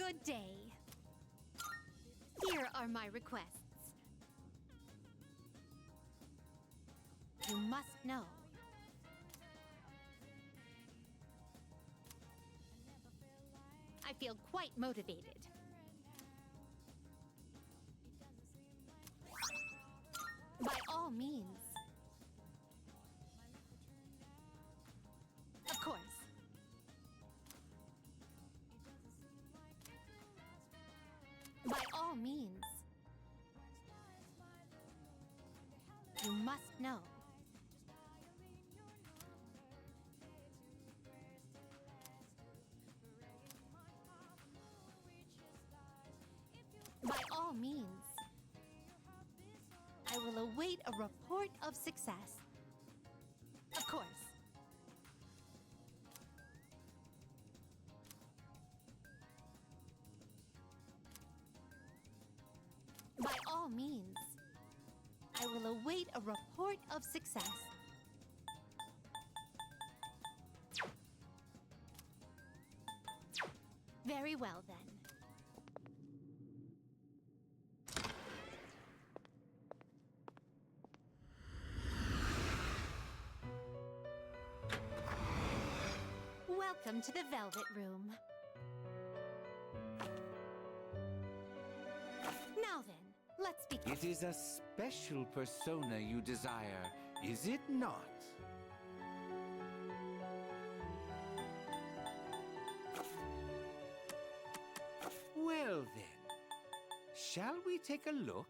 Good day. Here are my requests. You must know. I feel quite motivated. By all means. Of course. By all means. You must know. By all means. I will await a report of success. Of course. By all means. I will await a report of success. Very well, then. Welcome to the Velvet Room. Now then, let's begin. It is a special persona you desire, is it not? Well then, shall we take a look?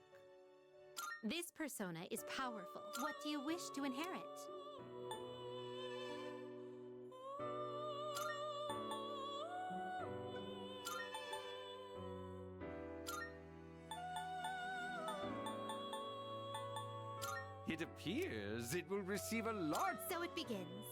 This persona is powerful. What do you wish to inherit? It appears it will receive a large... So it begins.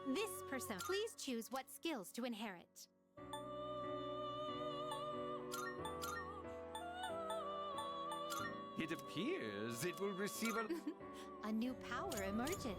This persona. Please choose what skills to inherit. It appears it will receive a... A new power emerges.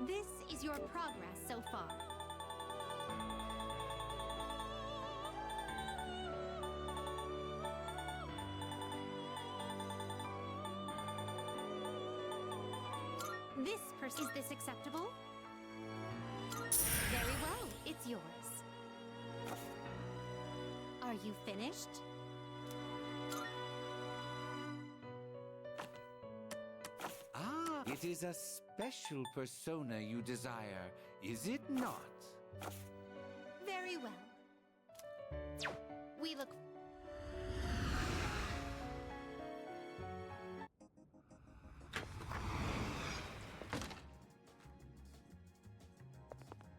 This is your progress so far. Is this acceptable? Very well, it's yours. Are you finished? Ah, it is a special persona you desire, is it not? Very well. We look...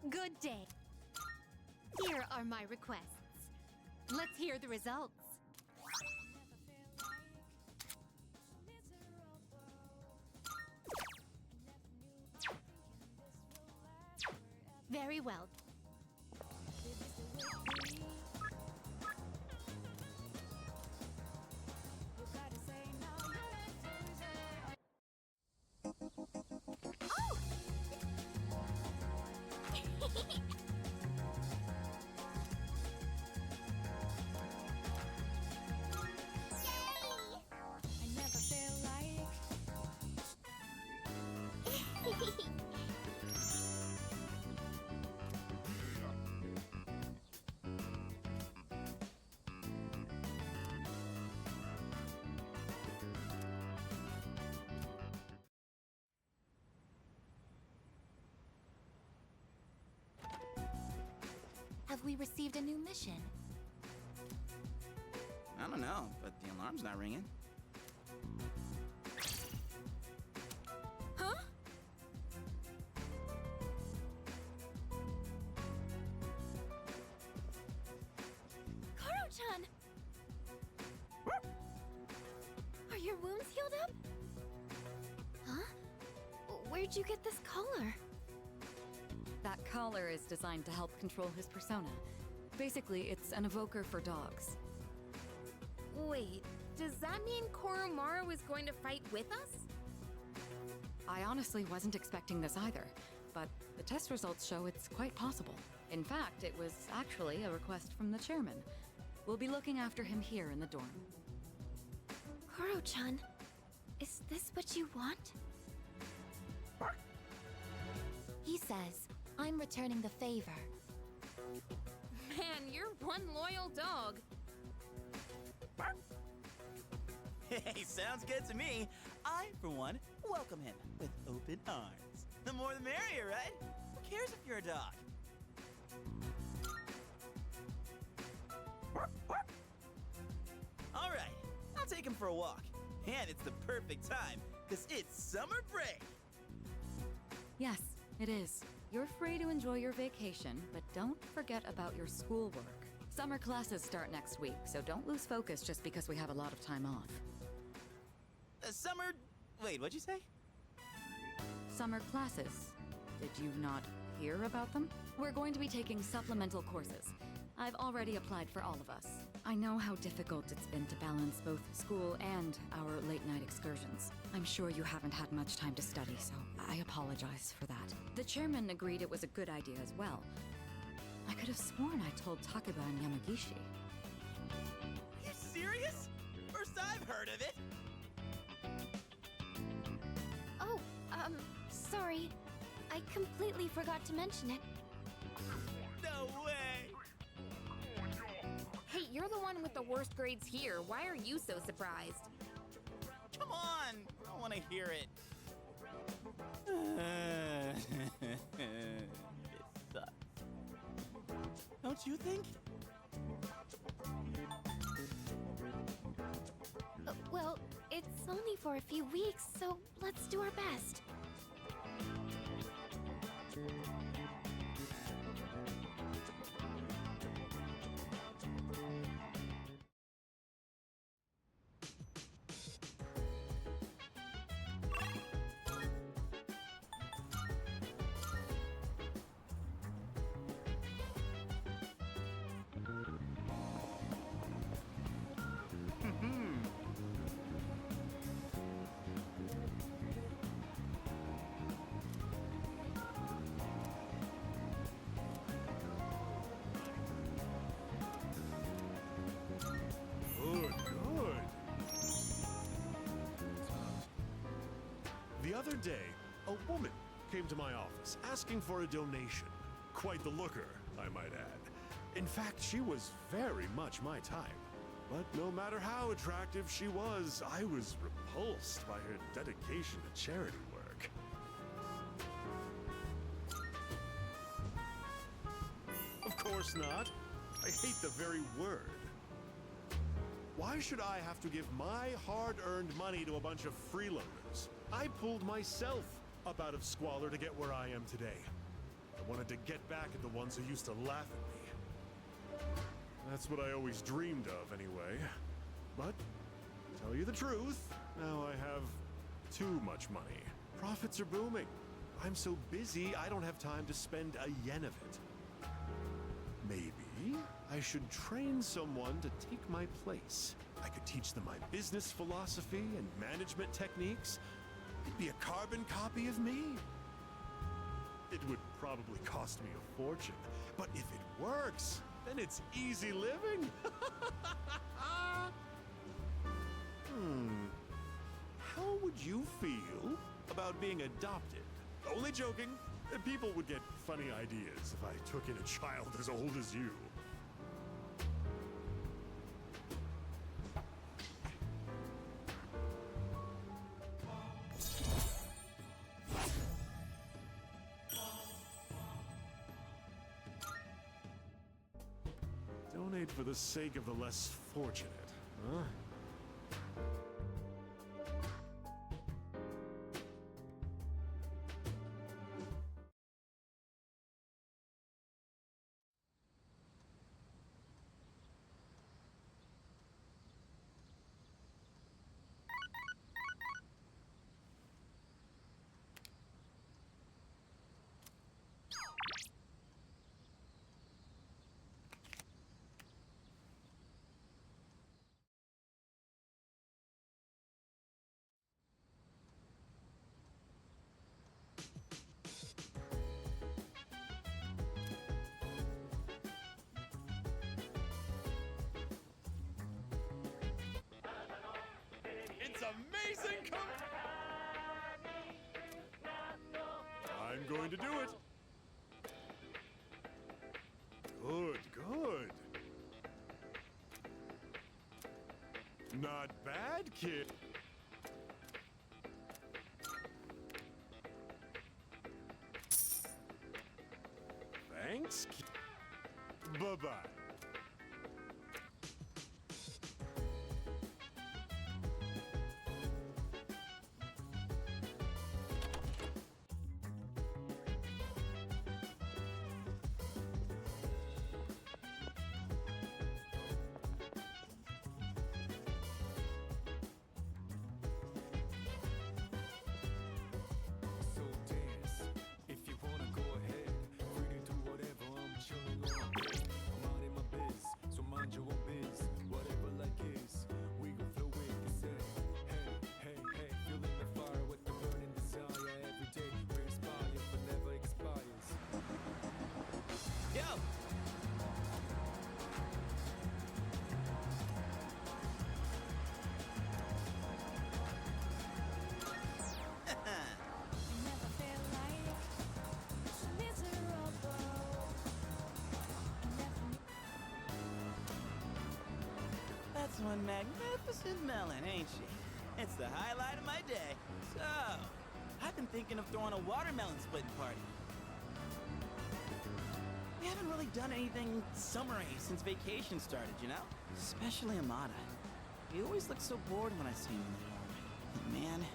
Good day. Here are my requests. Let's hear the results. Very well. Oh! have we received a new mission? I don't know, but the alarm's not ringing. Huh? Koro-chan! Are your wounds healed up? Huh? Where'd you get this collar? That collar is designed to help control his persona. Basically, it's an evoker for dogs. Wait, does that mean Koromaru is going to fight with us? I honestly wasn't expecting this either, but the test results show it's quite possible. In fact, it was actually a request from the chairman. We'll be looking after him here in the dorm. Koro-chan, is this what you want? He says, I'm returning the favor. Man, you're one loyal dog. Hey, sounds good to me. I, for one, welcome him with open arms. The more the merrier, right? Who cares if you're a dog? All right, I'll take him for a walk. And it's the perfect time, because it's summer break. Yes, it is. You're free to enjoy your vacation, but don't forget about your schoolwork. Summer classes start next week, so don't lose focus just because we have a lot of time off. Summer... Wait, what'd you say? Summer classes. Did you not hear about them? We're going to be taking supplemental courses. I've already applied for all of us. I know how difficult it's been to balance both school and our late-night excursions. I'm sure you haven't had much time to study, so I apologize for that. The chairman agreed it was a good idea as well. I could have sworn I told Takeba and Yamagishi. You serious? First I've heard of it. Oh, sorry. I completely forgot to mention it. No way. Hey, you're the one with the worst grades here. Why are you so surprised? Come on, I don't want to hear it. This sucks. Don't you think? Well, it's only for a few weeks, so let's do our best. The other day, a woman came to my office asking for a donation. Quite the looker, I might add. In fact, she was very much my type. But no matter how attractive she was, I was repulsed by her dedication to charity work. Of course not. I hate the very word. Why should I have to give my hard-earned money to a bunch of freeloaders? I pulled myself up out of squalor to get where I am today. I wanted to get back at the ones who used to laugh at me. That's what I always dreamed of, anyway. But, to tell you the truth, now I have too much money. Profits are booming. I'm so busy, I don't have time to spend a yen of it. Maybe I should train someone to take my place. I could teach them my business philosophy and management techniques. It'd be a carbon copy of me. It would probably cost me a fortune, but if it works, then it's easy living. How would you feel about being adopted? Only joking. People would get funny ideas if I took in a child as old as you. fight for the sake of the less fortunate, huh? It's amazing! I'm going to do it. Good, good. Not bad, kid. Thanks. Bye-bye. So dance, if you wanna go ahead. Free to do whatever, I'm chilling on my bed. I'm out in my biz, so mind your own biz. Whatever like is, we gon' flow with the set. Hey, hey, hey, feeling the fire with the burning desire. Every day we inspire, but never expires. Yo! That's one magnificent melon, ain't she? It's the highlight of my day. So, I've been thinking of throwing a watermelon splitting party. We haven't really done anything summery since vacation started, you know? Especially Amada. He always looks so bored when I see him in the doorway. And man,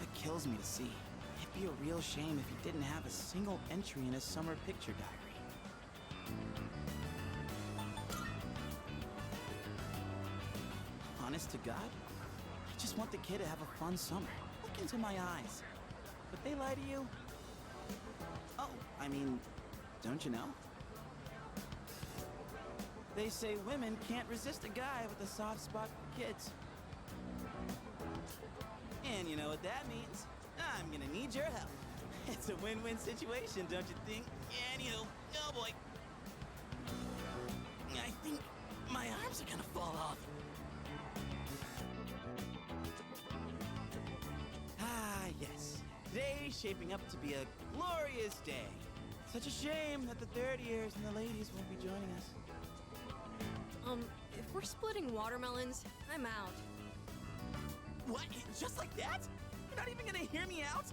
that kills me to see. It'd be a real shame if he didn't have a single entry in his summer picture diary. Honest to God, I just want the kid to have a fun summer. Look into my eyes. But they lie to you? Oh, I mean, don't you know? They say women can't resist a guy with a soft spot for kids. And you know what that means? I'm gonna need your help. It's a win-win situation, don't you think? And you, oh boy. I think my arms are gonna fall off. Ah, yes. Today's shaping up to be a glorious day. Such a shame that the third years and the ladies won't be joining us. If we're splitting watermelons, I'm out. What? Just like that? You're not even gonna hear me out?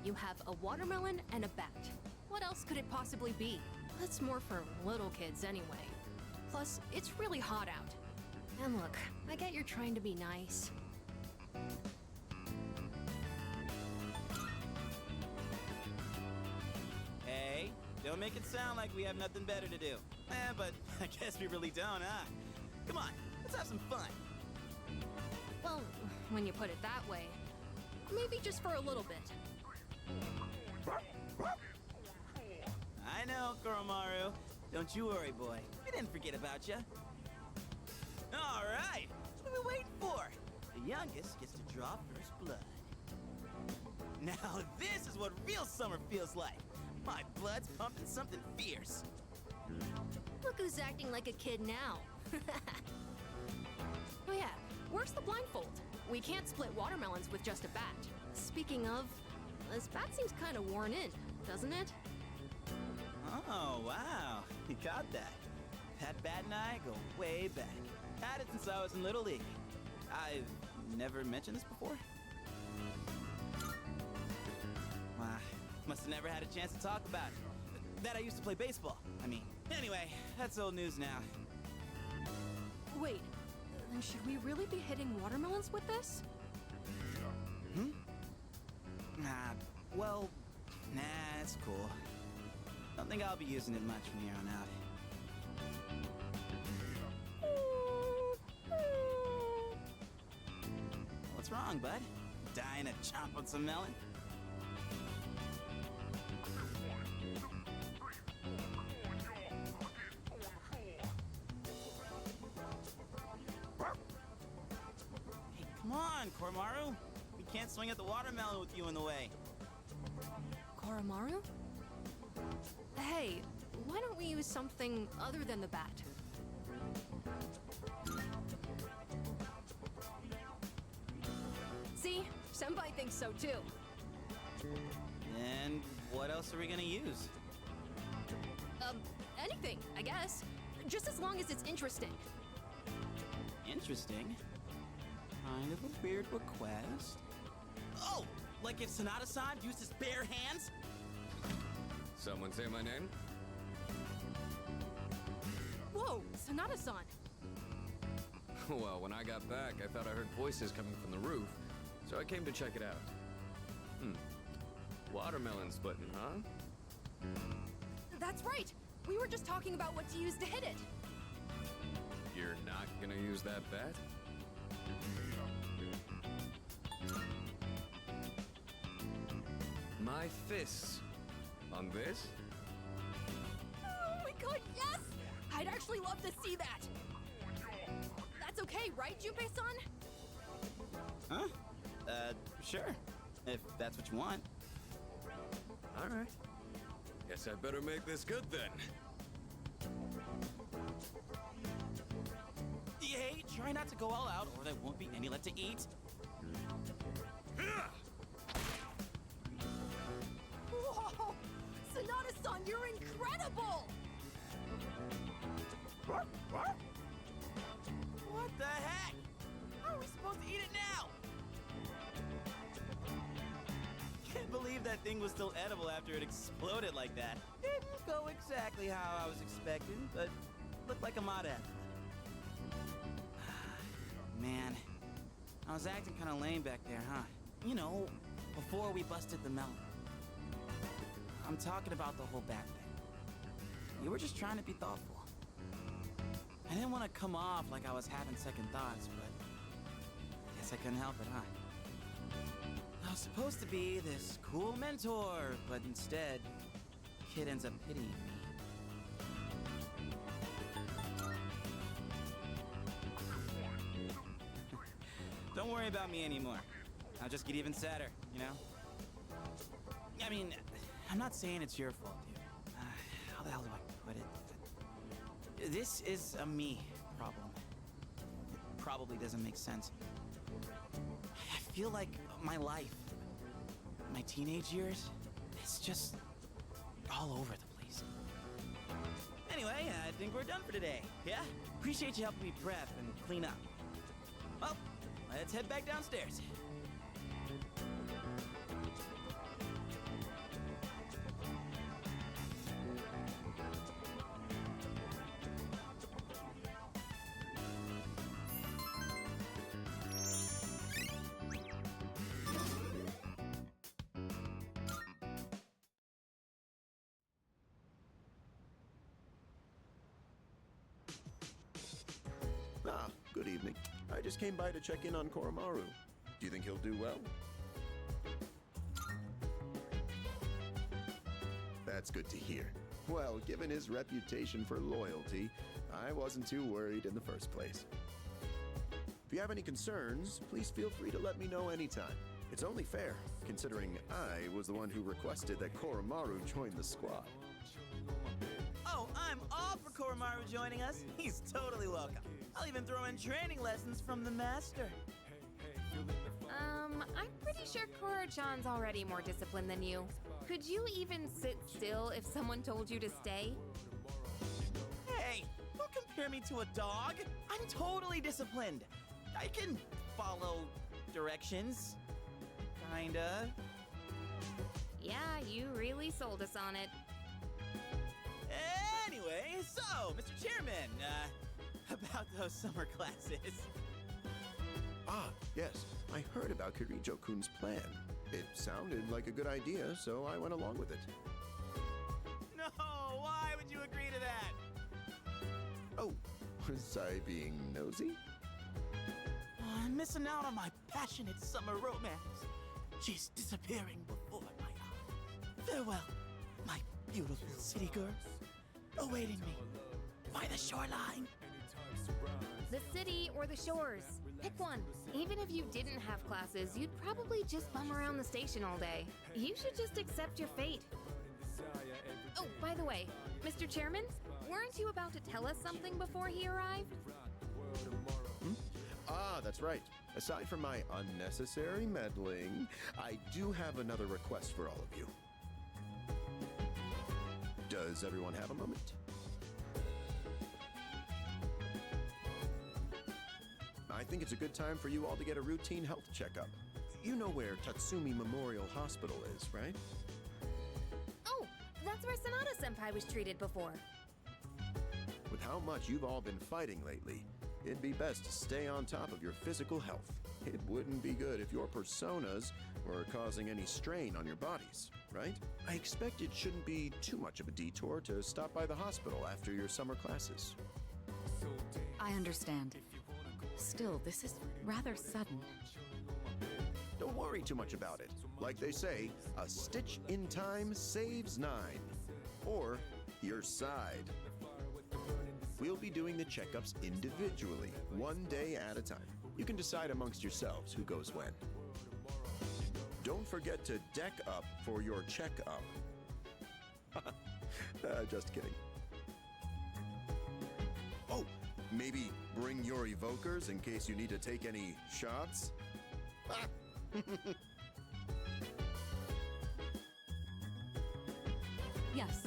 You have a watermelon and a bat. What else could it possibly be? That's more for little kids anyway. Plus, it's really hot out. And look, I get you're trying to be nice. Hey, don't make it sound like we have nothing better to do. But I guess we really don't, huh? Come on, let's have some fun. Well, when you put it that way, maybe just for a little bit. I know, Koromaru. Don't you worry, boy. We didn't forget about you. All right, what are we waiting for? The youngest gets to draw first blood. Now this is what real summer feels like. My blood's pumping something fierce. Look who's acting like a kid now. Oh yeah, where's the blindfold? We can't split watermelons with just a bat. Speaking of, this bat seems kind of worn in, doesn't it? Oh, wow. You got that. That bat and I go way back. Had it since I was in Little League. I've never mentioned this before. Must have never had a chance to talk about it. That I used to play baseball. I mean, Anyway, that's old news now. Wait, then should we really be hitting watermelons with this? Well, nah, it's cool. Don't think I'll be using it much from here on out. What's wrong, bud? Dying to chomp on some melon? Hey, come on, Koromaru. We can't swing at the watermelon with you in the way. Koromaru? Hey, why don't we use something other than the bat? See? Senpai thinks so too. And what else are we gonna use? Anything, I guess. Just as long as it's interesting. Interesting. Kind of a weird request. Oh! Like if Sonata-san used his bare hands? Someone say my name? Whoa, Sonata-san. Well, when I got back, I thought I heard voices coming from the roof, so I came to check it out. Watermelon splitting, huh? That's right. We were just talking about what to use to hit it. You're not gonna use that bat? My fists. On this? Oh my god, yes! I'd actually love to see that. That's okay, right, Junpei-san? Huh? Sure. If that's what you want. Alright. Guess I better make this good then. Hey, try not to go all out or there won't be any left to eat. Whoa! Sonata-san, you're incredible! What the heck? How are we supposed to eat it now? Can't believe that thing was still edible after it exploded like that. Didn't go exactly how I was expecting, but looked like a mod ad. Man, I was acting kind of lame back there, huh? You know, before we busted the melon. I'm talking about the whole bat thing. You were just trying to be thoughtful. I didn't want to come off like I was having second thoughts, but I guess I couldn't help it, huh? I was supposed to be this cool mentor, but instead, kid ends up pitying me. Don't worry about me anymore. I'll just get even sadder, you know? I mean, I'm not saying it's your fault, dude. How the hell do I put it? This is a me problem. It probably doesn't make sense. I feel like my life, my teenage years, it's just all over the place. Anyway, I think we're done for today, yeah? Appreciate you helping me prep and clean up. Well, let's head back downstairs. Ah, good evening. I just came by to check in on Koromaru. Do you think he'll do well? That's good to hear. Well, given his reputation for loyalty, I wasn't too worried in the first place. If you have any concerns, please feel free to let me know anytime. It's only fair, considering I was the one who requested that Koromaru join the squad. Oh, I'm all for Koromaru joining us. He's totally welcome. I'll even throw in training lessons from the master. I'm pretty sure Koro-chan's already more disciplined than you. Could you even sit still if someone told you to stay? Hey, don't compare me to a dog. I'm totally disciplined. I can follow directions. Kinda. Yeah, you really sold us on it. Anyway, Anyway, so, Mr. Chairman, about those summer classes. Ah, yes. I heard about Kirijo-kun's plan. It sounded like a good idea, so I went along with it. No, why would you agree to that? Oh, was I being nosy? I'm missing out on my passionate summer romance. She's disappearing before my eyes. Farewell, my beautiful city girl, awaiting me by the shoreline. The city or the shores. Pick one. Even if you didn't have classes, you'd probably just bum around the station all day. You should just accept your fate. Oh, by the way, Mr. Chairman, weren't you about to tell us something before he arrived? Ah, that's right. Aside from my unnecessary meddling, I do have another request for all of you. Does everyone have a moment? I think it's a good time for you all to get a routine health checkup. You know where Tatsumi Memorial Hospital is, right? Oh, that's where Sanada-senpai was treated before. With how much you've all been fighting lately, it'd be best to stay on top of your physical health. It wouldn't be good if your personas were causing any strain on your bodies, right? I expect it shouldn't be too much of a detour to stop by the hospital after your summer classes. I understand. Still, this is rather sudden. Don't worry too much about it. Like they say, a stitch in time saves 9. Or your side. We'll be doing the checkups individually, one day at a time. You can decide amongst yourselves who goes when. Don't forget to deck up for your checkup. Just kidding. Oh, maybe bring your evokers in case you need to take any shots? Yes.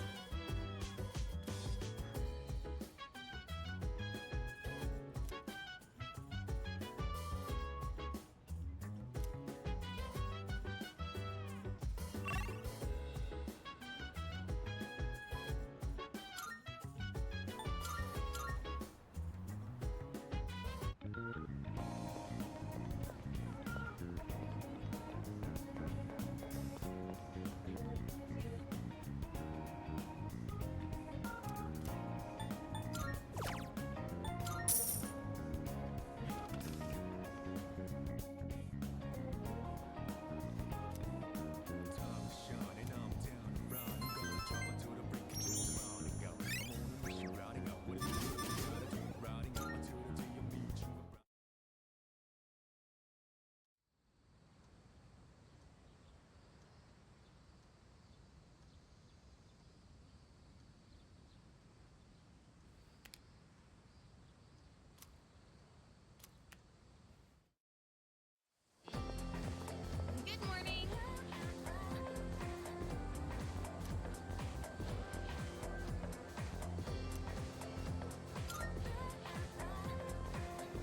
Good morning.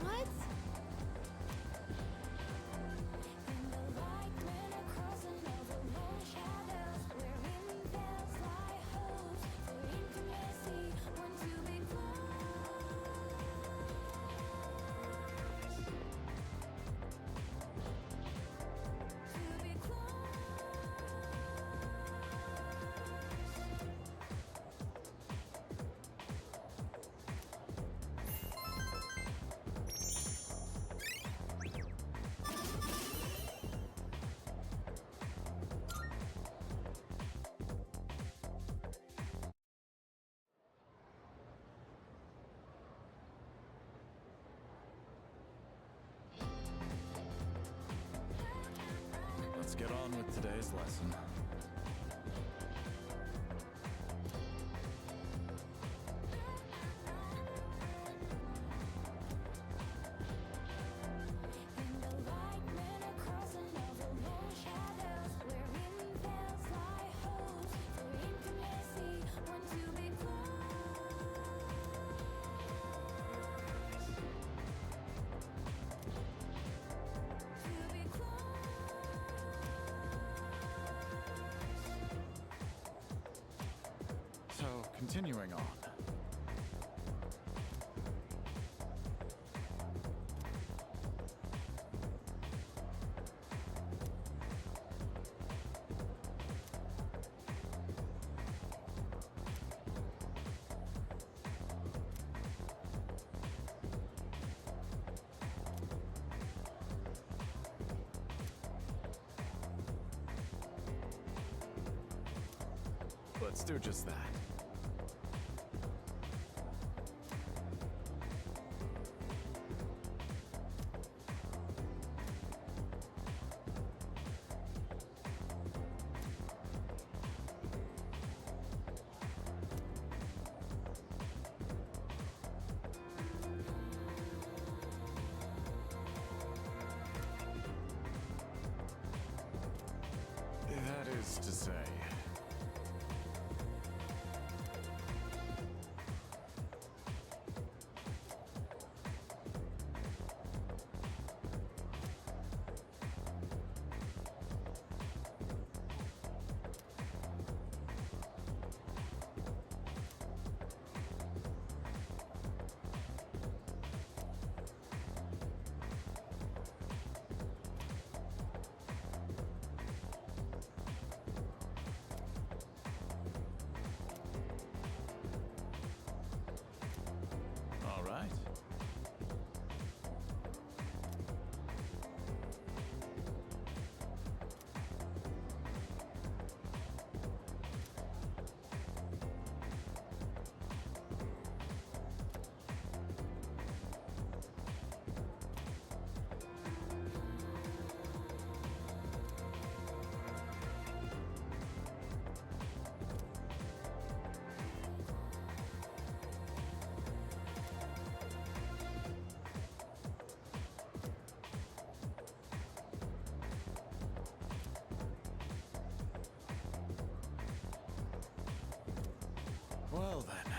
What? Let's get on with today's lesson. So, continuing on. Let's do just that. That is to say... All right. Well then.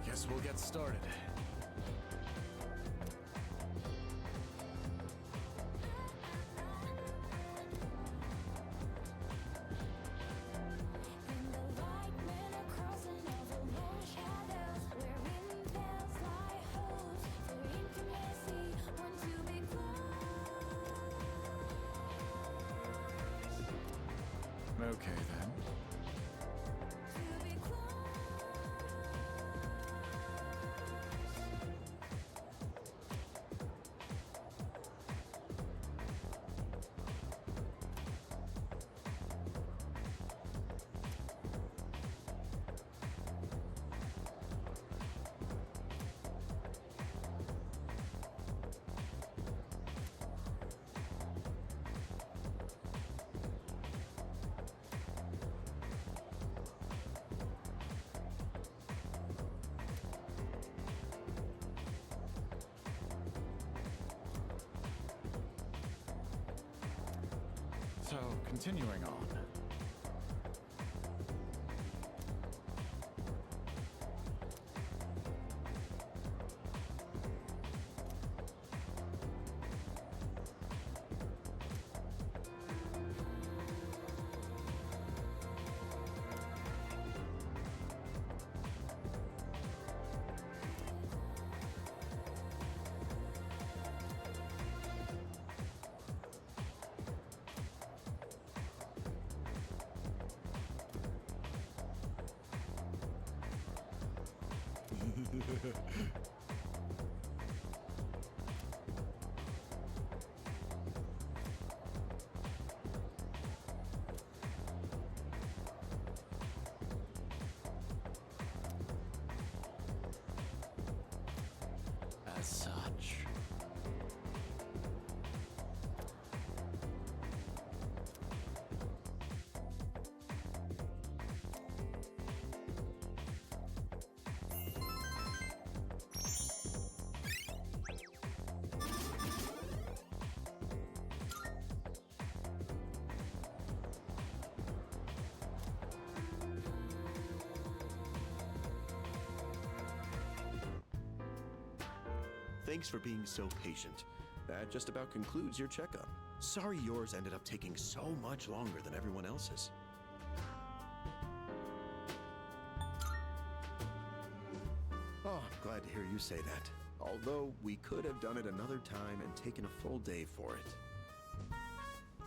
I guess we'll get started. Okay then. So, continuing on. As such. Thanks for being so patient. That just about concludes your checkup. Sorry yours ended up taking so much longer than everyone else's. Oh, I'm glad to hear you say that. Although we could have done it another time and taken a full day for it.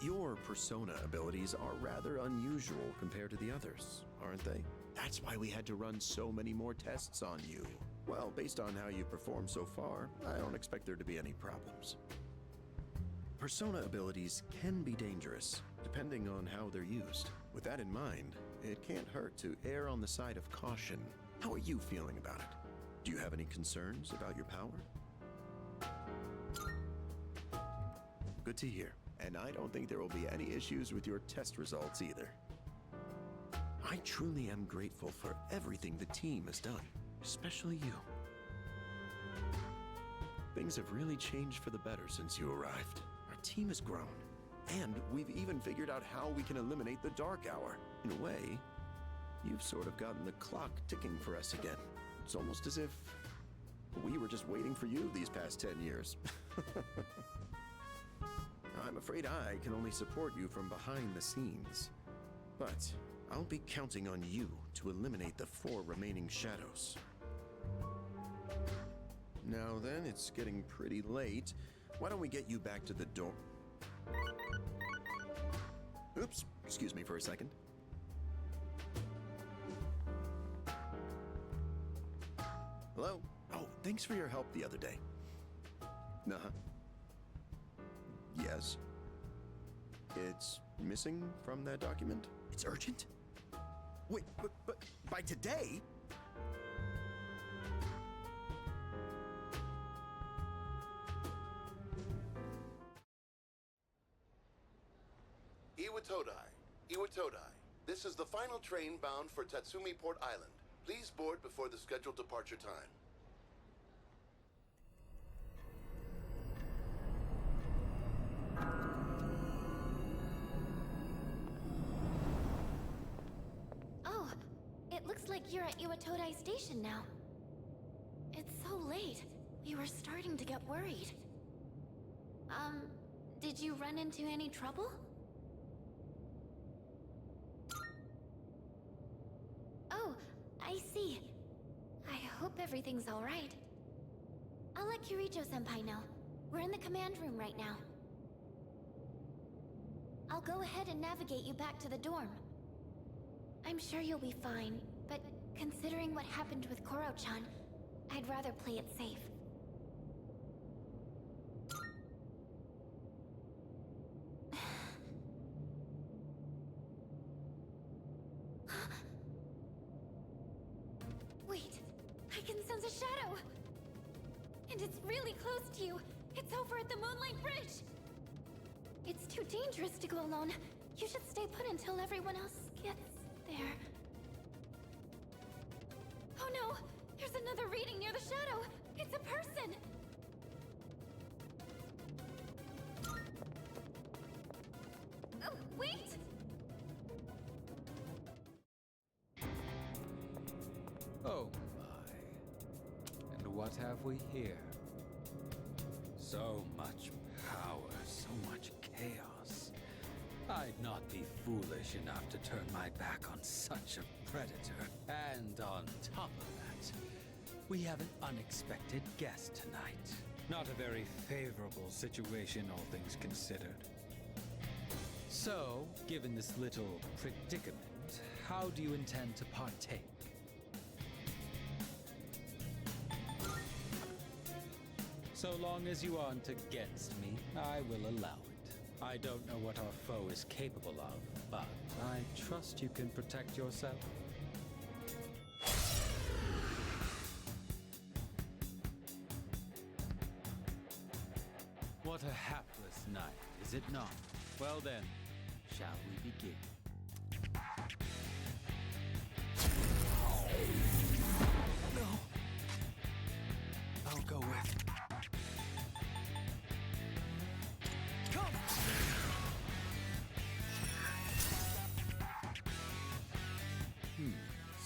Your persona abilities are rather unusual compared to the others, aren't they? That's why we had to run so many more tests on you. Well, based on how you performed so far, I don't expect there to be any problems. Persona abilities can be dangerous, depending on how they're used. With that in mind, it can't hurt to err on the side of caution. How are you feeling about it? Do you have any concerns about your power? Good to hear. And I don't think there will be any issues with your test results either. I truly am grateful for everything the team has done, especially you. Things have really changed for the better since you arrived. Our team has grown, and we've even figured out how we can eliminate the Dark Hour. In a way, you've sort of gotten the clock ticking for us again. It's almost as if we were just waiting for you these past 10 years. I'm afraid I can only support you from behind the scenes. But I'll be counting on you to eliminate the 4 remaining shadows. Now then, it's getting pretty late. Why don't we get you back to the door? Oops, excuse me for a second. Hello? Oh, thanks for your help the other day. Uh-huh. Yes. It's missing from that document? It's urgent? Wait, but by today? Iwatodai. This is the final train bound for Tatsumi Port Island. Please board before the scheduled departure time. Oh, it looks like you're at Iwatodai Station now. It's so late. We were starting to get worried. Did you run into any trouble? Oh, I see. I hope everything's all right. I'll let Kirijo-senpai know. We're in the command room right now. I'll go ahead and navigate you back to the dorm. I'm sure you'll be fine, but considering what happened with Koro-chan, I'd rather play it safe. Wait, I can sense a shadow! And it's really close to you! It's over at the Moonlight Bridge! It's too dangerous to go alone. You should stay put until everyone else gets there. Oh no! There's another reading near the shadow! It's a person! Oh, wait! Oh my. And what have we here? So much power, so much chaos. I'd not be foolish enough to turn my back on such a predator. And on top of that, we have an unexpected guest tonight. Not a very favorable situation, all things considered. So, given this little predicament, how do you intend to partake? So long as you aren't against me, I will allow it. I don't know what our foe is capable of, but I trust you can protect yourself. What a hapless night, is it not? Well then, shall we begin? No. I'll go with... Come!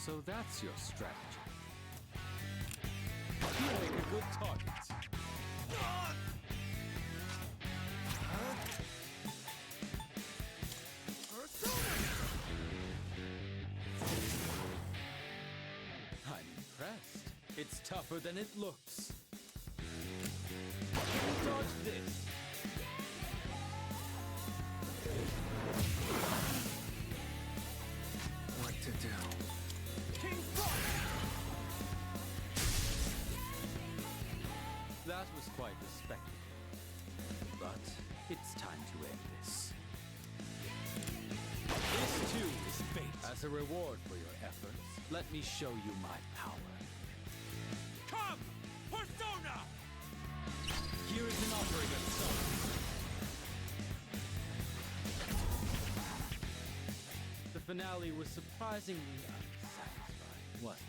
So that's your strategy. You make a good target. I'm impressed. It's tougher than it looks. Dodge this. What to do? King Frost! That was quite respectable. But it's time to end this. This too is fate. As a reward for your efforts, let me show you my power. Come! Persona! Here is an offering of sorrows. The finale was surprisingly unsatisfying, wasn't it?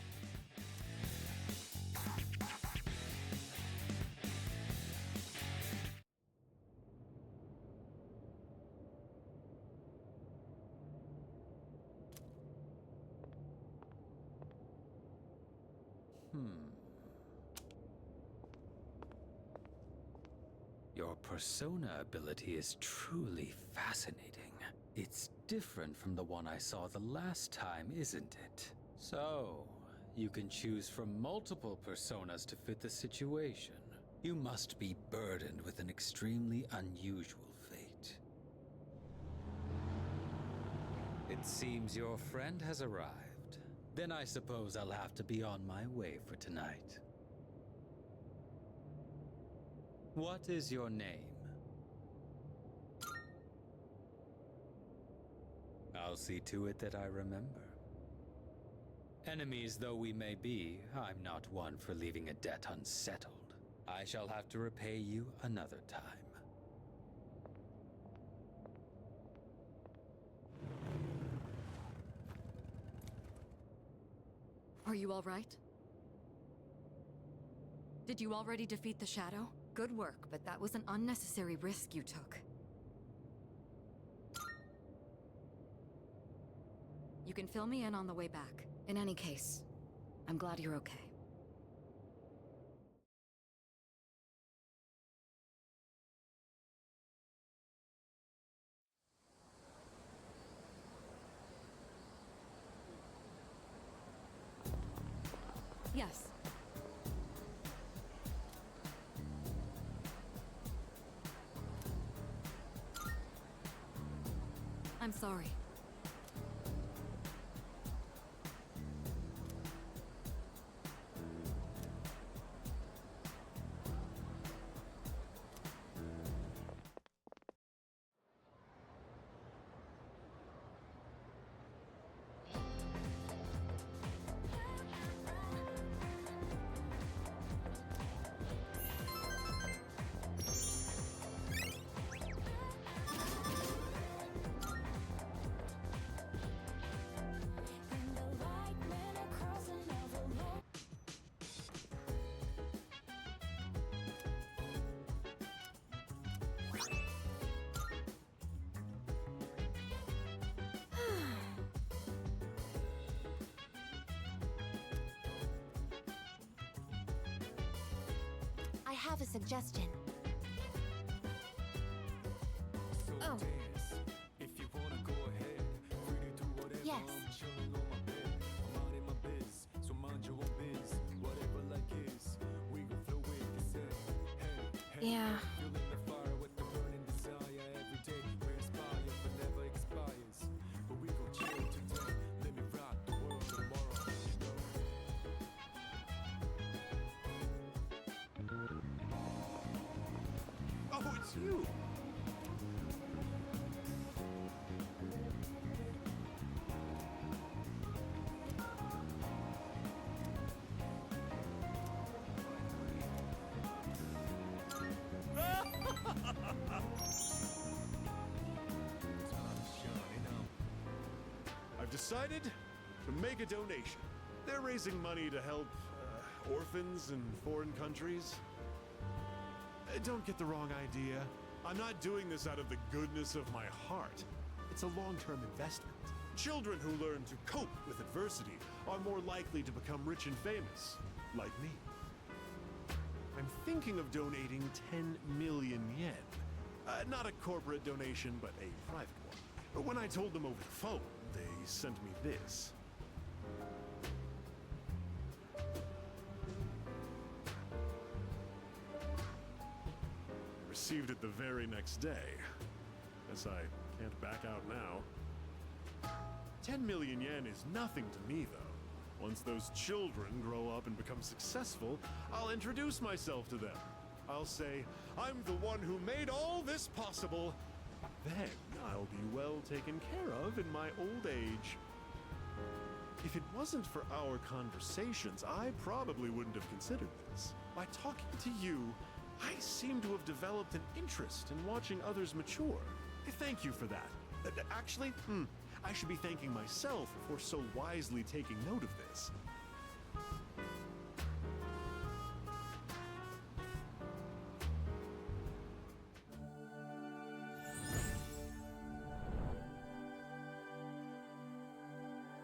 Your persona ability is truly fascinating. It's different from the one I saw the last time, isn't it? So, you can choose from multiple personas to fit the situation. You must be burdened with an extremely unusual fate. It seems your friend has arrived. Then I suppose I'll have to be on my way for tonight. What is your name? I'll see to it that I remember. Enemies though we may be, I'm not one for leaving a debt unsettled. I shall have to repay you another time. Are you all right? Did you already defeat the Shadow? Good work, but that was an unnecessary risk you took. You can fill me in on the way back. In any case, I'm glad you're okay. Yes. I'm sorry. I have a suggestion. Oh. If you wanna go ahead, free to do whatever. Yes. I'm chilling on my bed. I'm minding my biz, so mind your own biz. Whatever like is, we gon' flow with this. Hey, Yeah. feeling the fire with the burning desire. Every day we inspire, but never expires. But we gon' chill today. Let me rock the world tomorrow. You know? decided to make a donation. They're raising money to help orphans in foreign countries. Don't get the wrong idea. I'm not doing this out of the goodness of my heart. It's a long-term investment. Children who learn to cope with adversity are more likely to become rich and famous, like me. I'm thinking of donating 10 million yen. Not a corporate donation, but a private one. But when I told them over the phone, they sent me this. I received it the very next day. Guess I can't back out now. 10 million yen is nothing to me, though. Once those children grow up and become successful, I'll introduce myself to them. I'll say, I'm the one who made all this possible. Then I'll be well taken care of in my old age. If it wasn't for our conversations, I probably wouldn't have considered this. By talking to you, I seem to have developed an interest in watching others mature. Thank you for that. Actually, I should be thanking myself for so wisely taking note of this.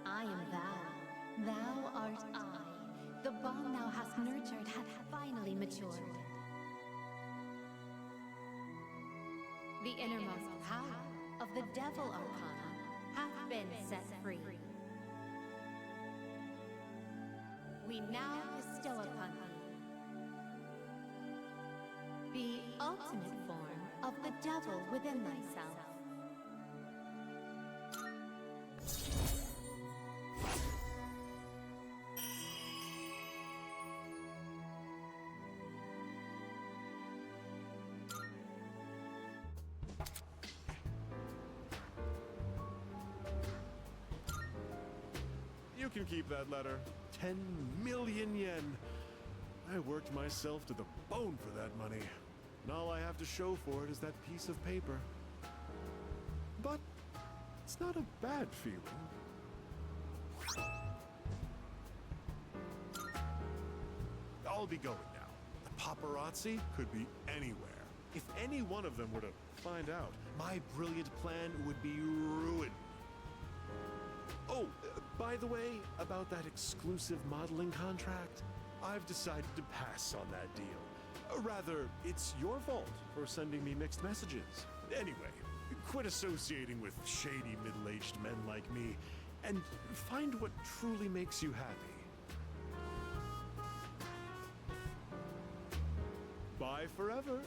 I am thou. Thou art I. The bond thou hast nurtured hath finally matured. The innermost power of the Devil Arcana hath been set free. We now bestow upon thee the ultimate form of the devil within thyself. You can keep that letter. 10 million yen. I worked myself to the bone for that money. And all I have to show for it is that piece of paper. But it's not a bad feeling. I'll be going now. The paparazzi could be anywhere. If any one of them were to find out, my brilliant plan would be ruined. Oh, by the way, about that exclusive modeling contract, I've decided to pass on that deal. Rather, it's your fault for sending me mixed messages. Anyway, quit associating with shady middle-aged men like me, and find what truly makes you happy. Bye forever.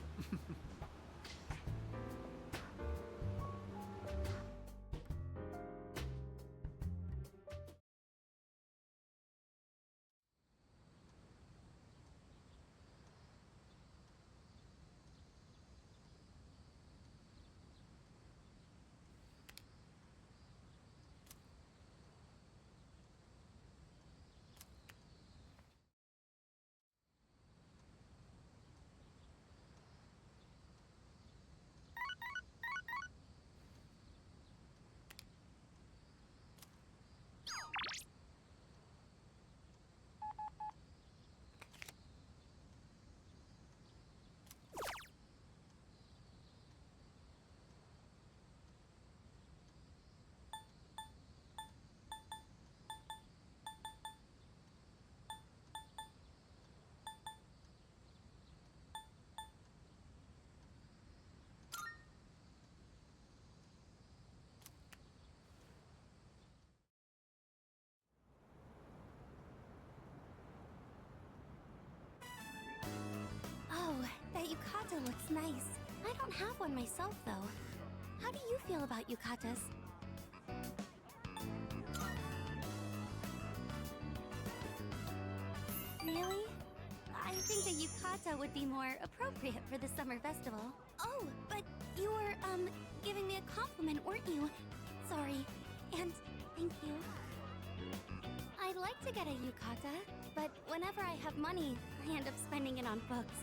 Oh, that yukata looks nice. I don't have one myself, though. How do you feel about yukatas? Really? I think a yukata would be more appropriate for the summer festival. Oh, but you were, giving me a compliment, weren't you? Sorry. And thank you. I'd like to get a yukata, but whenever I have money, I end up spending it on books.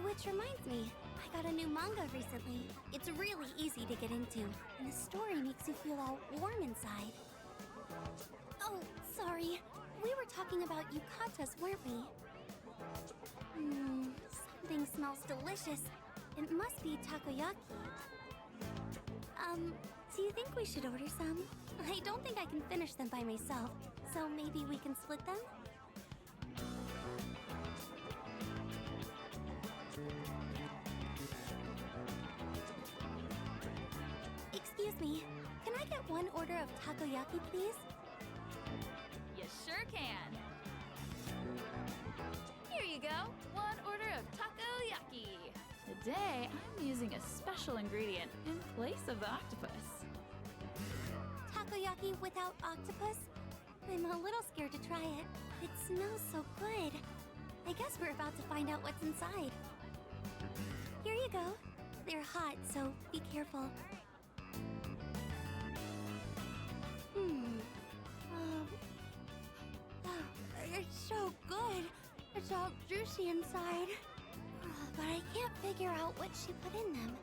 Which reminds me, I got a new manga recently. It's really easy to get into, and the story makes you feel all warm inside. Oh, sorry. We were talking about yukatas, weren't we? Something smells delicious. It must be takoyaki. Do you think we should order some? I don't think I can finish them by myself, so maybe we can split them? Excuse me, can I get one order of takoyaki, please? You sure can. Here you go. One order of takoyaki. Today, I'm using a special ingredient in place of the octopus. Takoyaki without octopus? I'm a little scared to try it. It smells so good. I guess we're about to find out what's inside. Here you go. They're hot, so be careful. It's so good. It's all juicy inside. But I can't figure out what she put in them.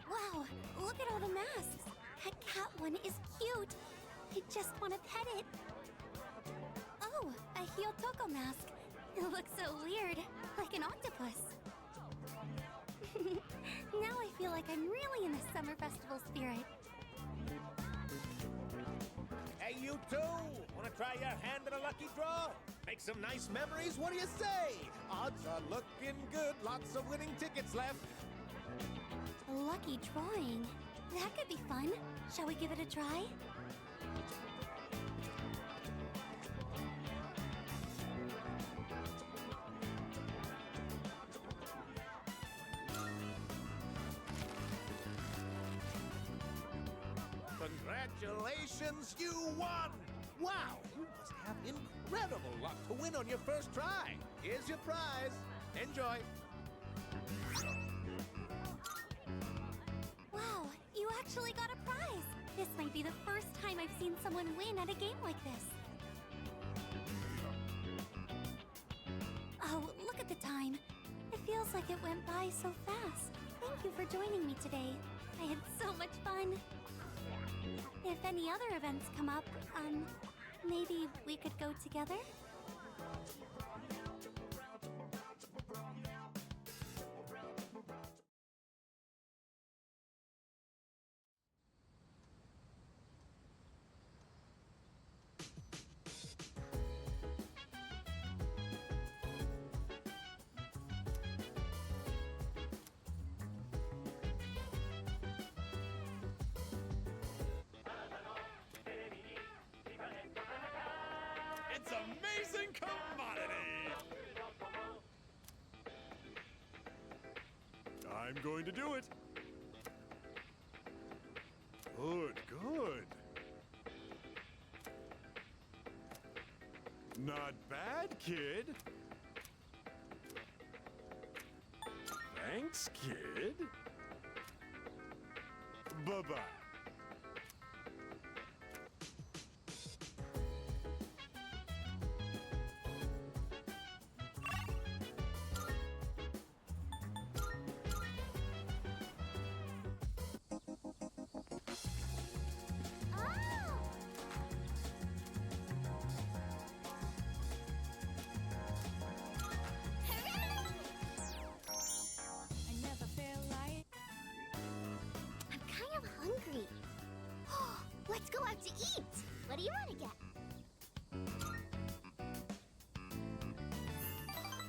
Wow, look at all the masks. That cat one is cute. I just want to pet it. Oh, a Hyotoko mask. It looks so weird, like an octopus. Now I feel like I'm really in the summer festival spirit. Hey, you two! Want to try your hand at a lucky draw? Make some nice memories, what do you say? Odds are looking good, lots of winning tickets left. A lucky drawing. That could be fun. Shall we give it a try? Congratulations, you won! Wow, you must have incredible luck to win on your first try. Here's your prize. Enjoy. Wow, you actually got a prize! This might be the first time I've seen someone win at a game like this. Oh, look at the time. It feels like it went by so fast. Thank you for joining me today. I had so much fun. If any other events come up, maybe we could go together? It's amazing commodity! I'm going to do it. Good, good. Not bad, kid. Thanks, kid. Bye-bye. I'm kind of hungry. Let's go out to eat! What do you want to get?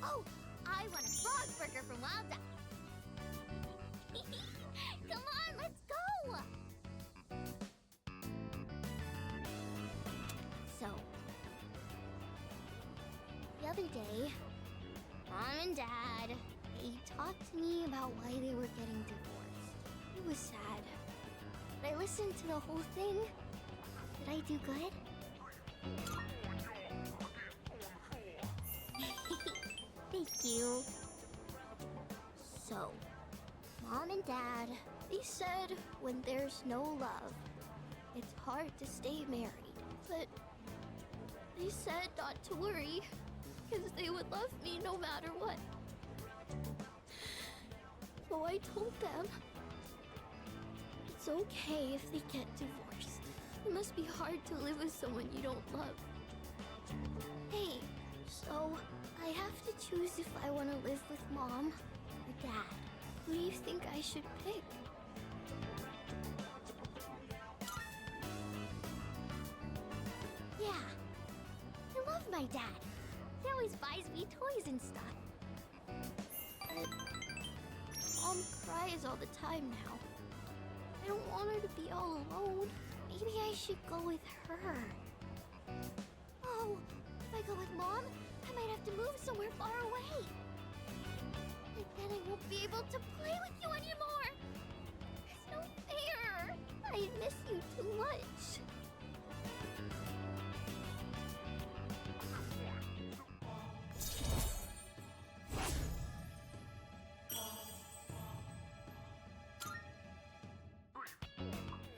Oh, I want a frog burger from Wild Duck. Come on, let's go! So, the other day, Mom and Dad, they talked to me about why they were getting divorced. It was sad. But I listened to the whole thing. Did I do good? Thank you. So, Mom and Dad, they said when there's no love, it's hard to stay married. But they said not to worry because they would love me no matter what. So I told them it's okay if they get divorced. It must be hard to live with someone you don't love. Hey, so I have to choose if I want to live with Mom or Dad. Who do you think I should pick? Yeah, I love my dad. He always buys me toys and stuff. Mom cries all the time now. I don't want her to be all alone. Maybe I should go with her. Oh, if I go with Mom, I might have to move somewhere far away. And then I won't be able to play with you anymore. It's no fair. I miss you too much.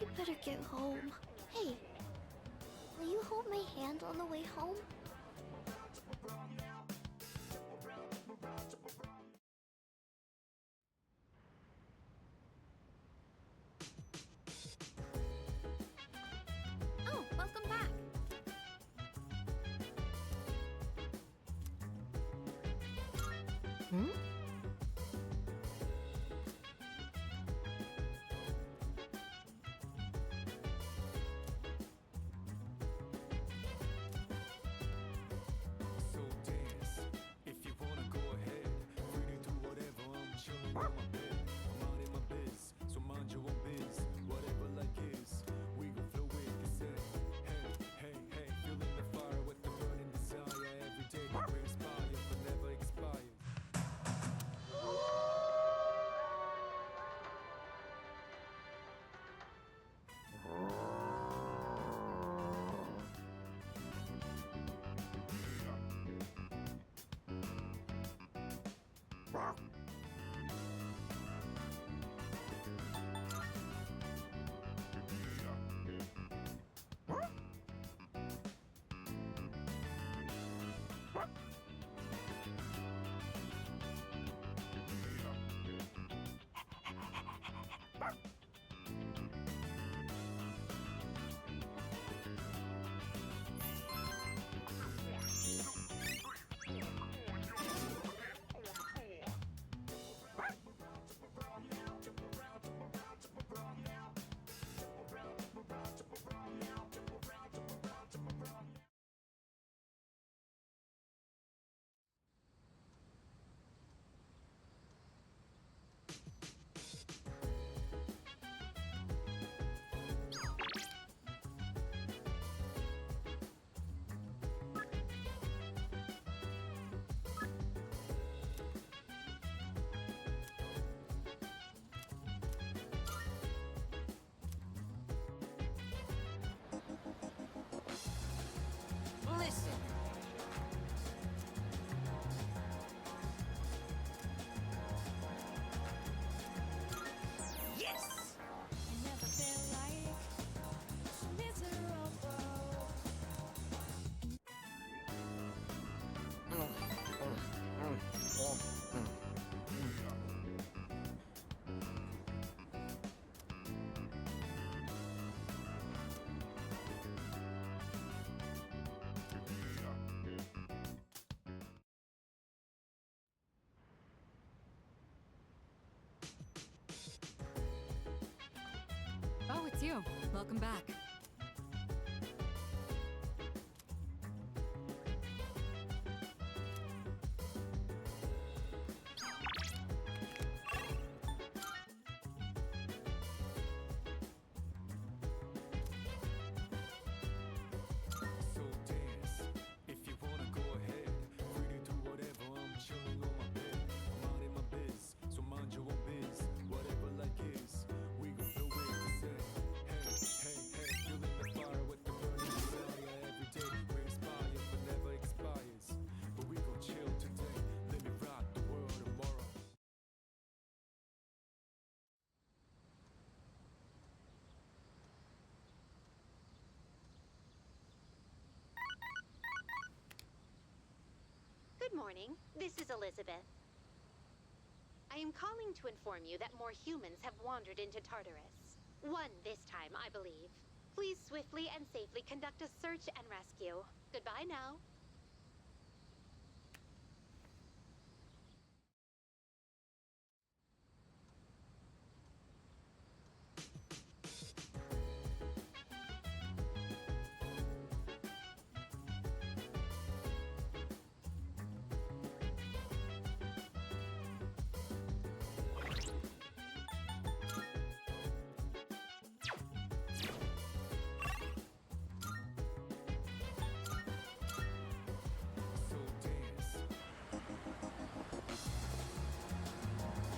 You better get home. Hey, will you hold my hand on the way home? Oh, welcome back. Hmm? So dance, if you wanna go ahead. Free to do whatever, I'm chilling on my bed. I'm minding my biz, so mind your own biz. Whatever like is, we gon' flow with this head. Hey, hey, hey, feeling the fire with the burning desire. Every day we inspire, but never expires. Listen. Yes! Oh, it's you. Welcome back. So dance, if you wanna go ahead. Free to do whatever, I'm chilling on my bed. I'm minding my biz, so mind your own biz. Whatever like is, we gon' flow with this head. Hey, hey, hey, morning. This is Elizabeth. I am calling to inform you that more humans have wandered into Tartarus. One this time, I believe. Please swiftly and safely conduct a search and rescue. Goodbye now.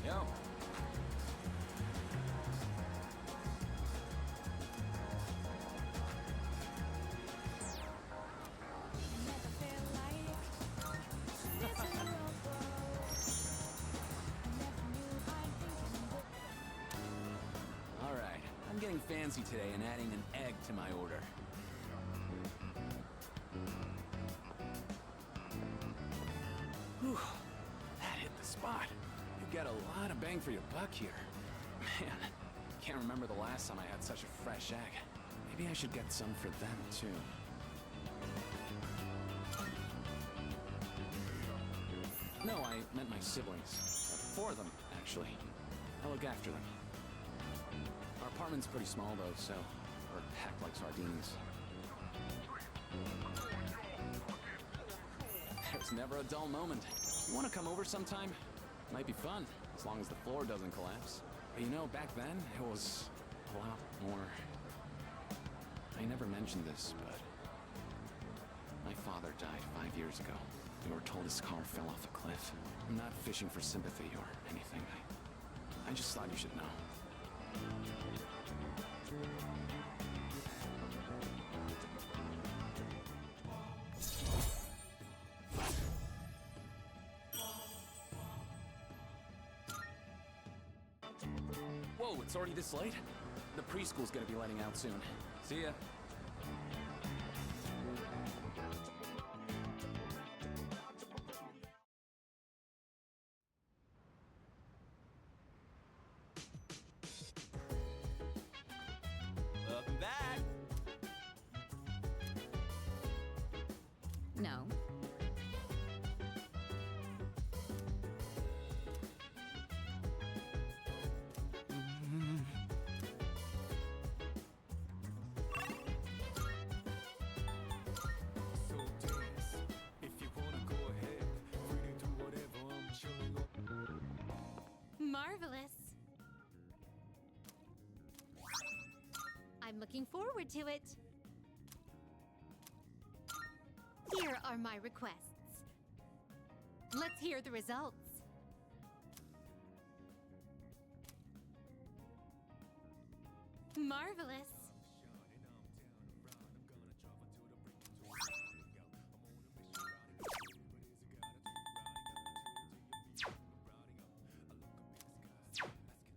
Yo. All right, I'm getting fancy today and adding an egg to my order. Whew, that hit the spot. You get a lot of bang for your buck here. Man, can't remember the last time I had such a fresh egg. Maybe I should get some for them, too. No, I meant my siblings. 4 of them, actually. I look after them. Our apartment's pretty small, though, so we're packed like sardines. There's never a dull moment. You want to come over sometime? Might be fun, as long as the floor doesn't collapse. But you know, back then, it was a lot more... I never mentioned this, but... my father died 5 years ago. We were told his car fell off a cliff. I'm not fishing for sympathy or anything. I just thought you should know. Whoa, it's already this late? The preschool's gonna be letting out soon. See ya. Welcome back. No. So dance. If you wanna go ahead, free to do whatever, I'm chilling on. Marvelous. I'm looking forward to it. Here are my requests. Let's hear the results. Marvelous.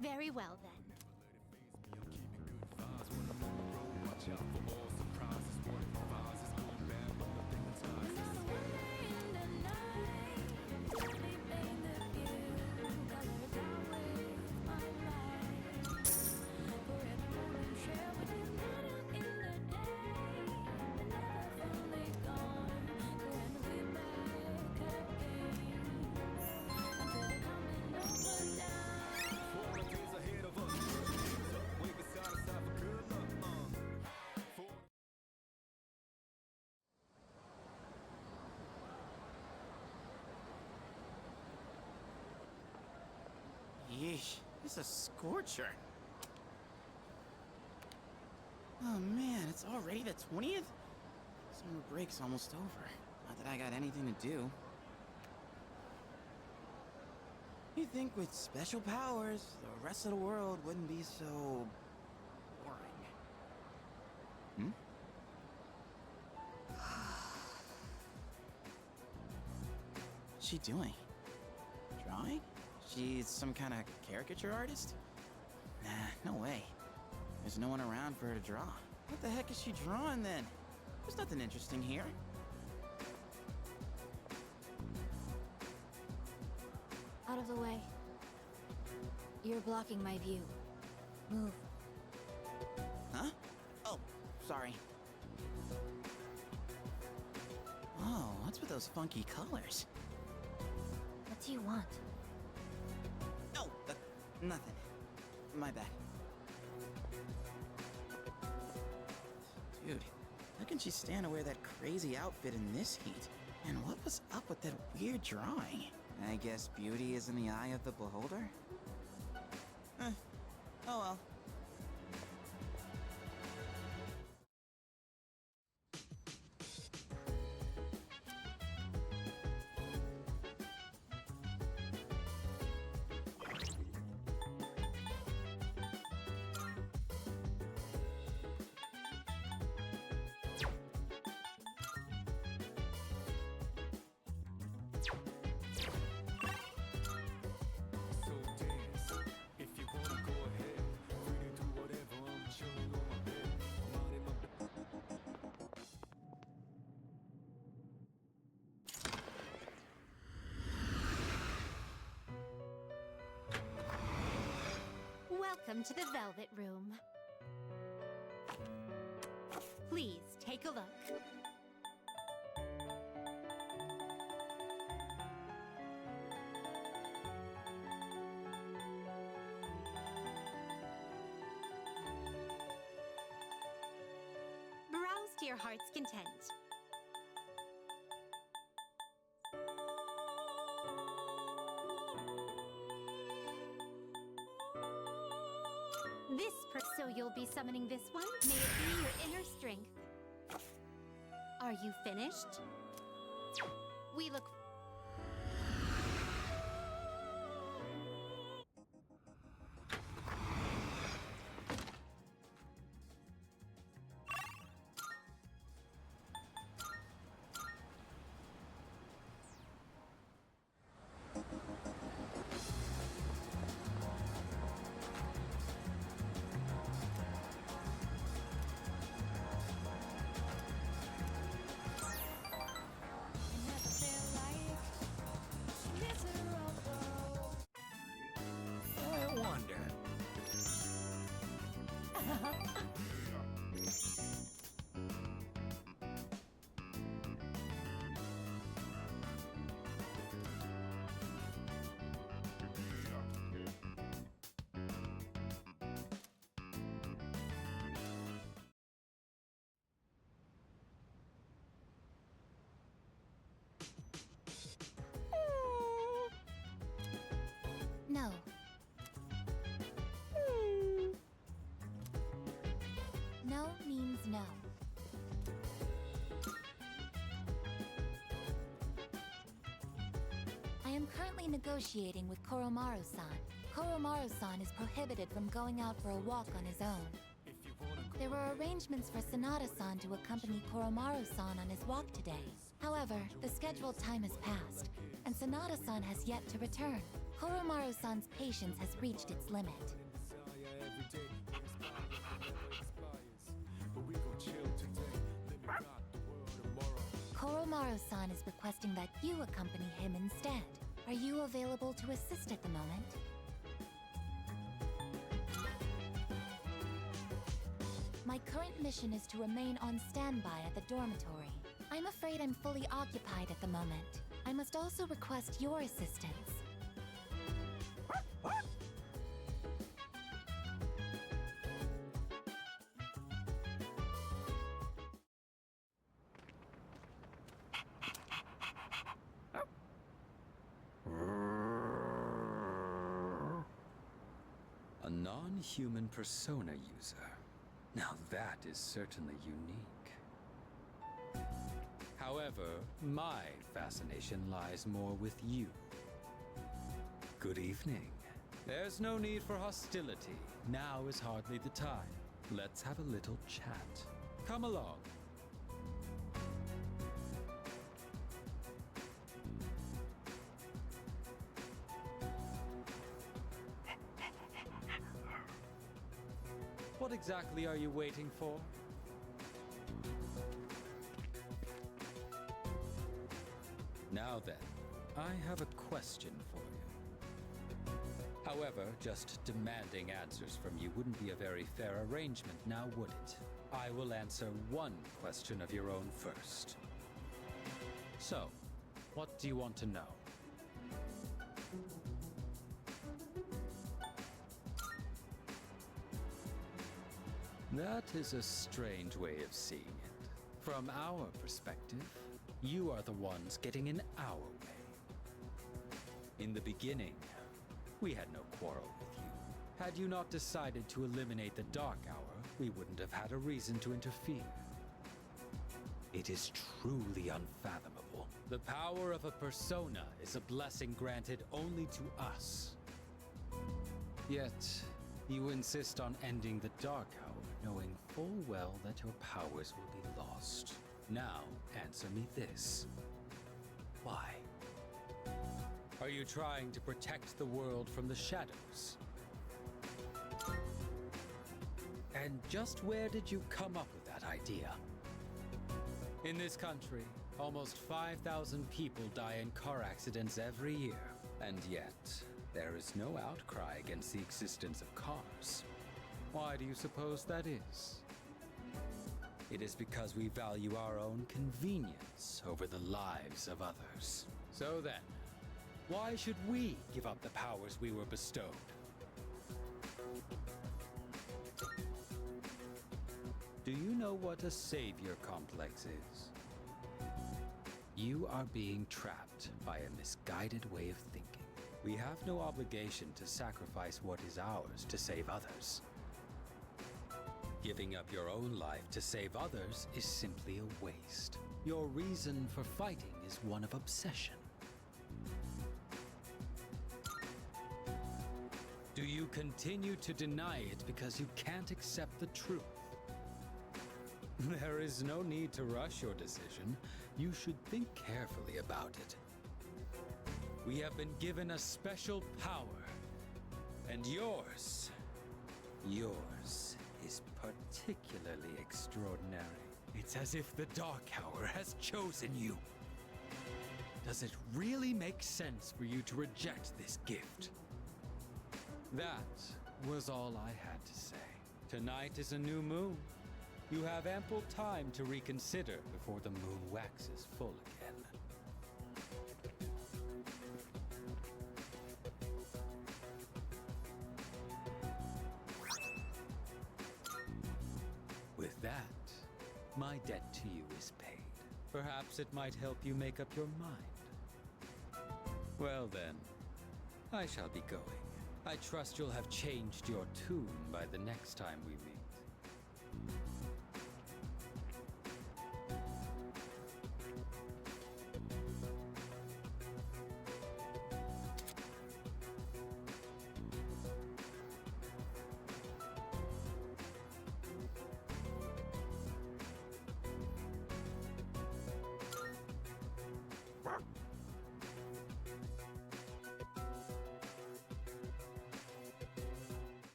Very well then. Watch out for all surprises. What if the vibes is going bad, but nothing entices. For the days ahead of us, wake us out aside for good luck. For Yeesh, it's a scorcher. Oh man, it's already the 20th? Summer break's almost over. Not that I got anything to do. You'd think with special powers, the rest of the world wouldn't be so... boring. Hmm? What's she doing? Drawing? She's some kind of caricature artist? Nah, no way. There's no one around for her to draw. What the heck is she drawing then? There's nothing interesting here. of the way. You're blocking my view. Move. Huh? Oh, sorry. Oh, what's with those funky colors? What do you want? Oh, nothing. My bad. Dude, how can she stand to wear that crazy outfit in this heat? And what was up with that weird drawing? I guess beauty is in the eye of the beholder? Oh well. So dance. If you wanna go ahead, free to do whatever. I'm chilling on my bed. Minding my Welcome to the Velvet Room. Please take a look. Browse to your heart's content. So you'll be summoning this one? May it be your inner strength. Are you finished? We look... I wonder. No. No means no. I am currently negotiating with Koromaru-san. Koromaru-san is prohibited from going out for a walk on his own. There were arrangements for Sanada-san to accompany Koromaru-san on his walk today. However, the scheduled time has passed, and Sanada-san has yet to return. Koromaru-san's patience has reached its limit. Koromaru-san is requesting that you accompany him instead. Are you available to assist at the moment? My current mission is to remain on standby at the dormitory. I'm afraid I'm fully occupied at the moment. I must also request your assistance. A non-human persona user. Now that is certainly unique. However, my fascination lies more with you. Good evening. There's no need for hostility. Now is hardly the time. Let's have a little chat. Come along. What exactly are you waiting for? Now then, I have a question for you. However, just demanding answers from you wouldn't be a very fair arrangement, now would it? I will answer one question of your own first. So, what do you want to know? That is a strange way of seeing it. From our perspective, you are the ones getting in our way. In the beginning, we had no quarrel with you. Had you not decided to eliminate the Dark Hour, we wouldn't have had a reason to interfere. It is truly unfathomable. The power of a persona is a blessing granted only to us. Yet, you insist on ending the Dark Hour, knowing full well that your powers will be lost. Now, answer me this. Why? Are you trying to protect the world from the shadows? And just where did you come up with that idea? In this country, almost 5,000 people die in car accidents every year. And yet, there is no outcry against the existence of cars. Why do you suppose that is? It is because we value our own convenience over the lives of others. So then, why should we give up the powers we were bestowed? Do you know what a savior complex is? You are being trapped by a misguided way of thinking. We have no obligation to sacrifice what is ours to save others. Giving up your own life to save others is simply a waste. Your reason for fighting is one of obsession. Do you continue to deny it because you can't accept the truth? There is no need to rush your decision. You should think carefully about it. We have been given a special power, and yours is particularly extraordinary. It's as if the Dark Hour has chosen you. Does it really make sense for you to reject this gift? That was all I had to say. Tonight is a new moon. You have ample time to reconsider before the moon waxes full again. With that, my debt to you is paid. Perhaps it might help you make up your mind. Well then, I shall be going. I trust you'll have changed your tune by the next time we meet.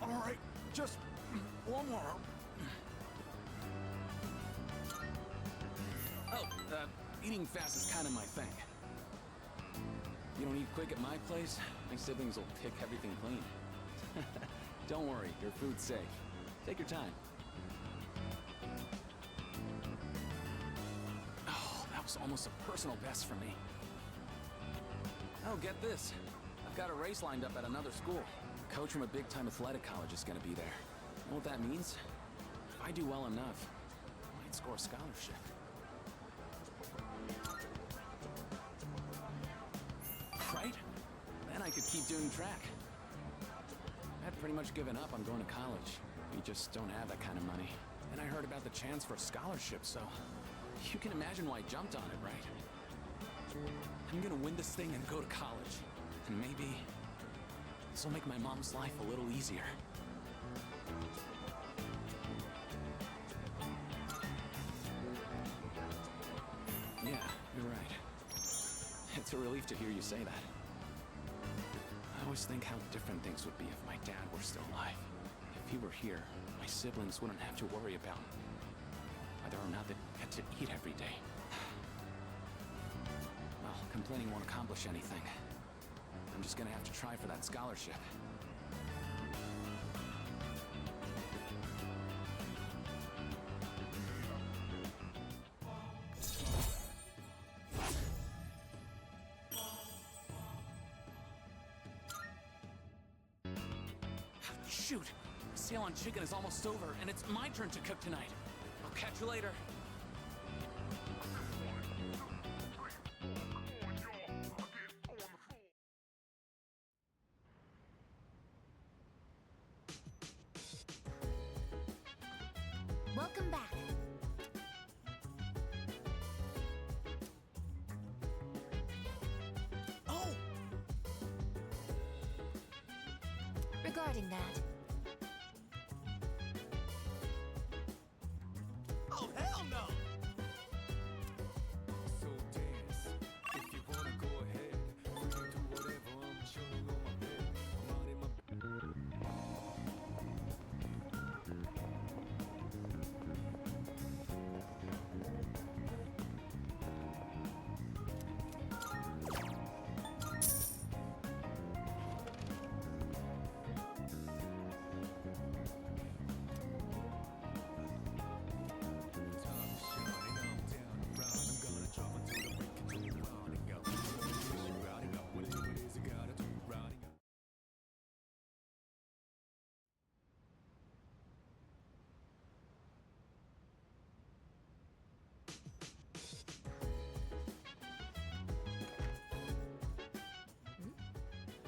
All right, just one more. Oh, Eating fast is kind of my thing. You don't eat quick at my place, my siblings will pick everything clean. Don't worry, your food's safe. Take your time. Oh, that was almost a personal best for me. Oh, get this. I've got a race lined up at another school. A coach from a big-time athletic college is gonna be there. Know what that means? If I do well enough, I might score a scholarship. Right? Then I could keep doing track. I'd pretty much given up on going to college. We just don't have that kind of money. And I heard about the chance for a scholarship, so you can imagine why I jumped on it, right? I'm gonna win this thing and go to college. And maybe this will make my mom's life a little easier. Yeah, you're right. It's a relief to hear you say that. I always think how different things would be if my dad were still alive. If he were here, my siblings wouldn't have to worry about whether or not they get to eat every day. Well, complaining won't accomplish anything. I'm just gonna have to try for that scholarship. Shoot! Sale on chicken is almost over, and it's my turn to cook tonight. I'll catch you later. Welcome back. Oh! Regarding that, Oh, hell no! So dance. If you wanna go ahead, we can do whatever. I'm chilling on my bed. I'm out in my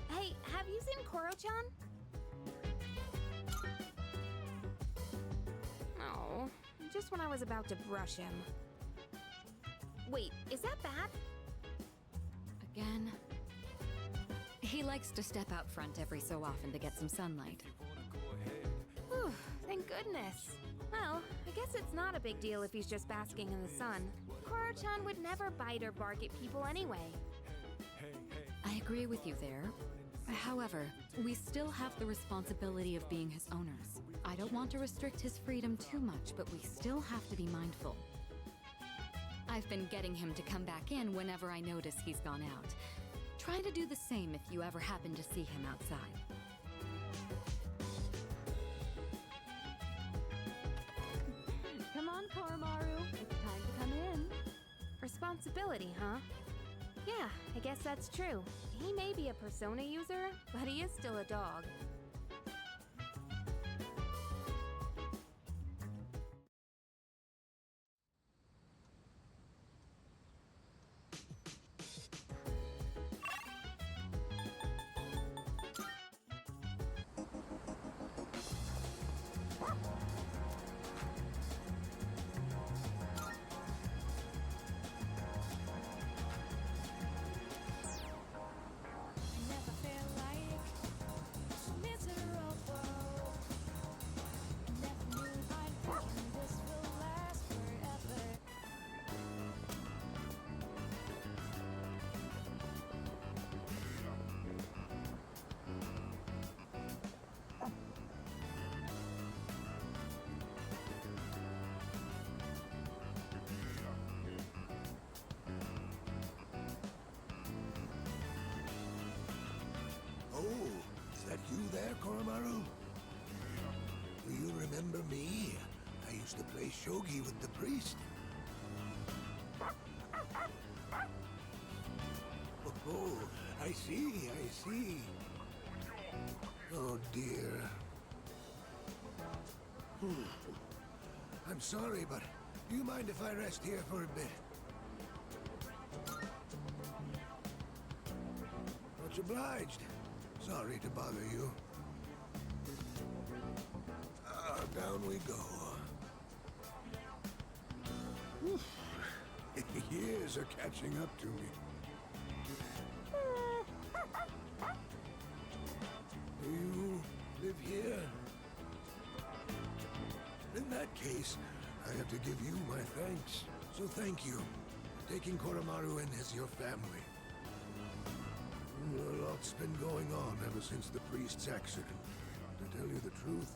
Hey, have you seen Koro-chan? Oh, just when I was about to brush him. Wait, is that bad? Again? He likes to step out front every so often to get some sunlight. Whew, thank goodness. Well, I guess it's not a big deal if he's just basking in the sun. Koro-chan would never bite or bark at people anyway. I agree with you there. However, we still have the responsibility of being his owners. I don't want to restrict his freedom too much, but we still have to be mindful. I've been getting him to come back in whenever I notice he's gone out. Try to do the same if you ever happen to see him outside. Come on, Koromaru. It's time to come in. Responsibility, huh? Yeah, I guess that's true. He may be a Persona user, but he is still a dog. I never feel like You there, Koromaru? Do you remember me? I used to play shogi with the priest. Oh, I see, I see. Oh, dear. I'm sorry, but do you mind if I rest here for a bit? Much obliged. Sorry to bother you. Down we go. Years are catching up to me. Do you live here? In that case, I have to give you my thanks. So thank you for taking Koromaru in as your family. A lot's been going on ever since the priest's accident. To tell you the truth,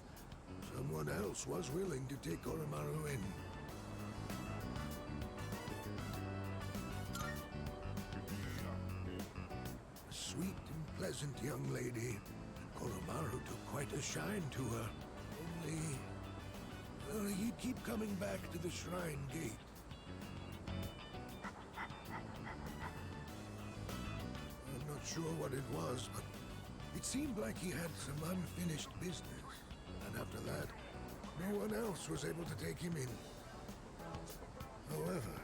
someone else was willing to take Koromaru in. A sweet and pleasant young lady. Koromaru took quite a shine to her. Only, he'd keep coming back to the shrine gate. I'm not sure what it was, but it seemed like he had some unfinished business. And after that, no one else was able to take him in. However,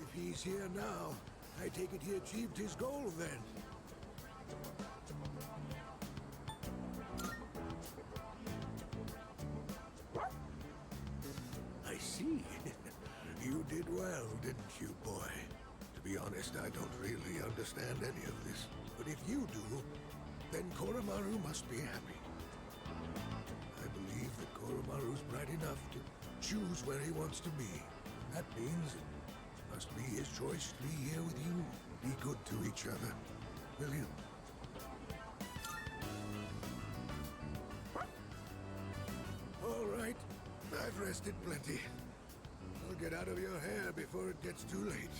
if he's here now, I take it he achieved his goal then. I see. You did well, didn't you, boy? To be honest, I don't really understand any of this. But if you do, then Koromaru must be happy. I believe that Koromaru's bright enough to choose where he wants to be. That means it must be his choice to be here with you. Be good to each other, will you? All right, I've rested plenty. I'll get out of your hair before it gets too late.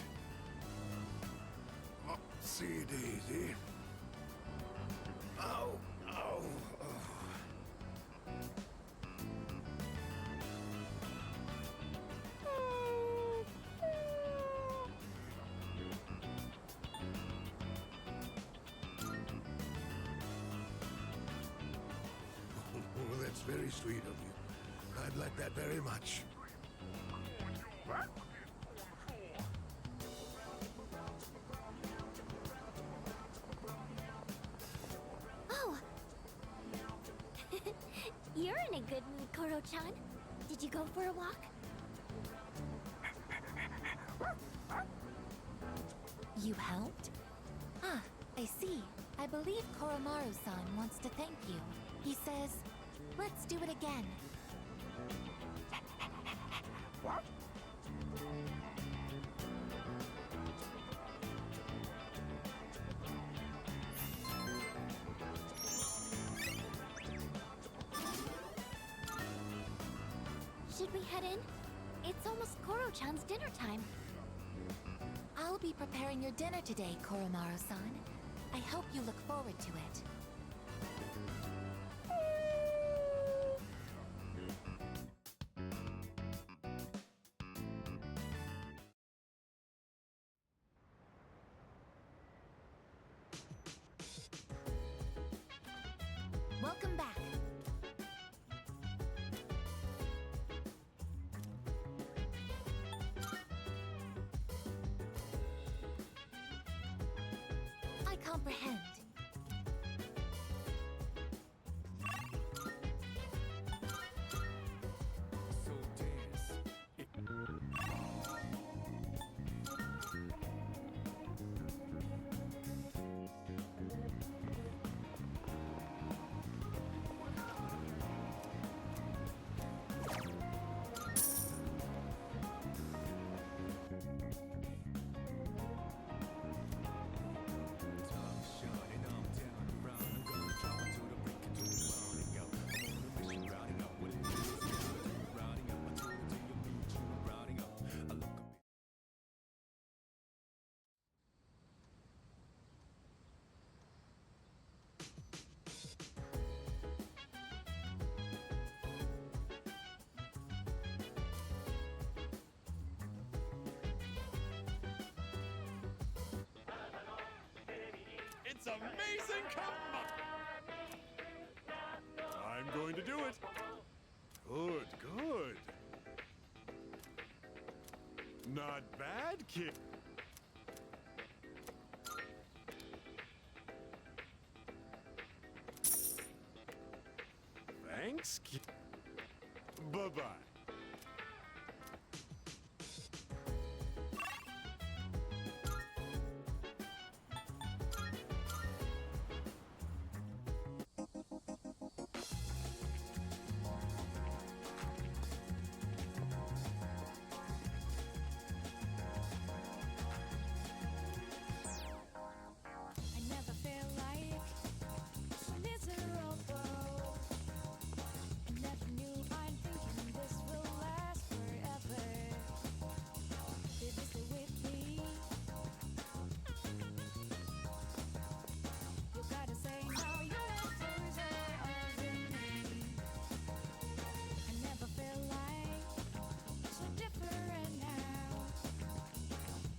See, Daisy. Ow! Ow! Oh, that's very sweet of you. I'd like that very much. Oh! You're in a good mood, Koro-chan. Did you go for a walk? You helped? Ah, I see. I believe Koromaru-san wants to thank you. He says, let's do it again. Should we head in? It's almost Koro-chan's dinner time. I'll be preparing your dinner today, Koromaru-san. I hope you look forward to it. Welcome back. I comprehend. amazing I'm going to do it. Good, good. Not bad, kid. Thanks, kid. Bye-bye. I never feel like miserable. I never knew I'm thinking this will last forever. Baby, stay with me. You gotta say now your answers are all to me. I never feel like so different now.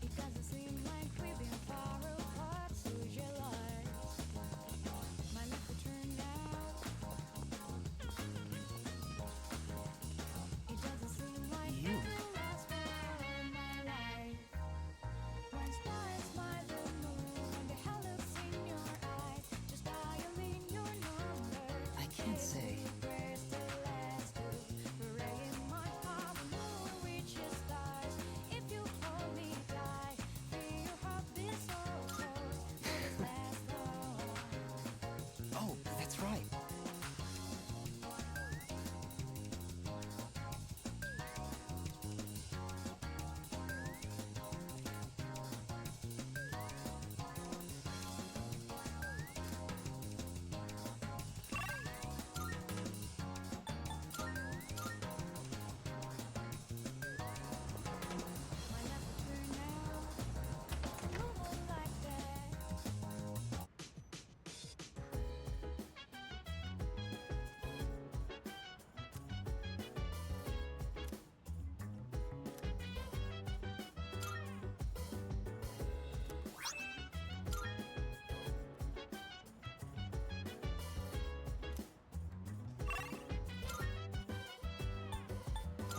It doesn't seem like we've been far apart, so jealous. My life will turn out. It doesn't seem like it will last for my life. When stars smile the moon, when the hell looks in your eyes, just dialing your number. I can't say. Prayers to last you. Pray in my heart, moon reaches stars. If you hold me tight, feel your heart beat so close. Will this last long? Oh, that's right. My life will turn out. You won't like that.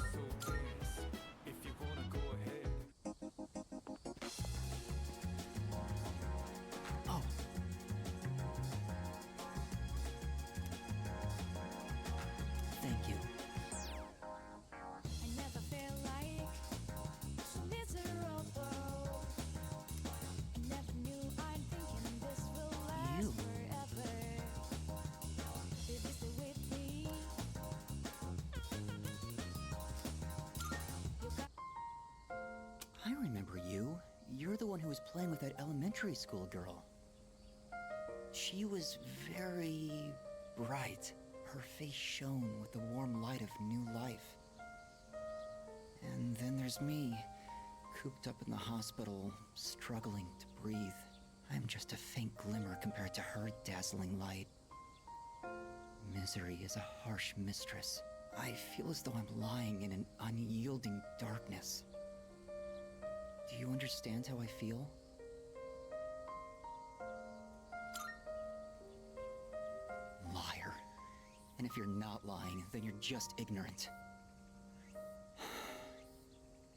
So dance, if you wanna go ahead. Oh, thank you. I never feel like so miserable. I never knew I'm thinking this will last You. forever. Baby, stay with me. You got I remember you. You're the one who was playing with that elementary school girl. She was very bright. Her face shone with the warm light of new life. And then there's me, cooped up in the hospital, struggling to breathe. I'm just a faint glimmer compared to her dazzling light. Misery is a harsh mistress. I feel as though I'm lying in an unyielding darkness. Do you understand how I feel? Liar. And if you're not lying, then you're just ignorant.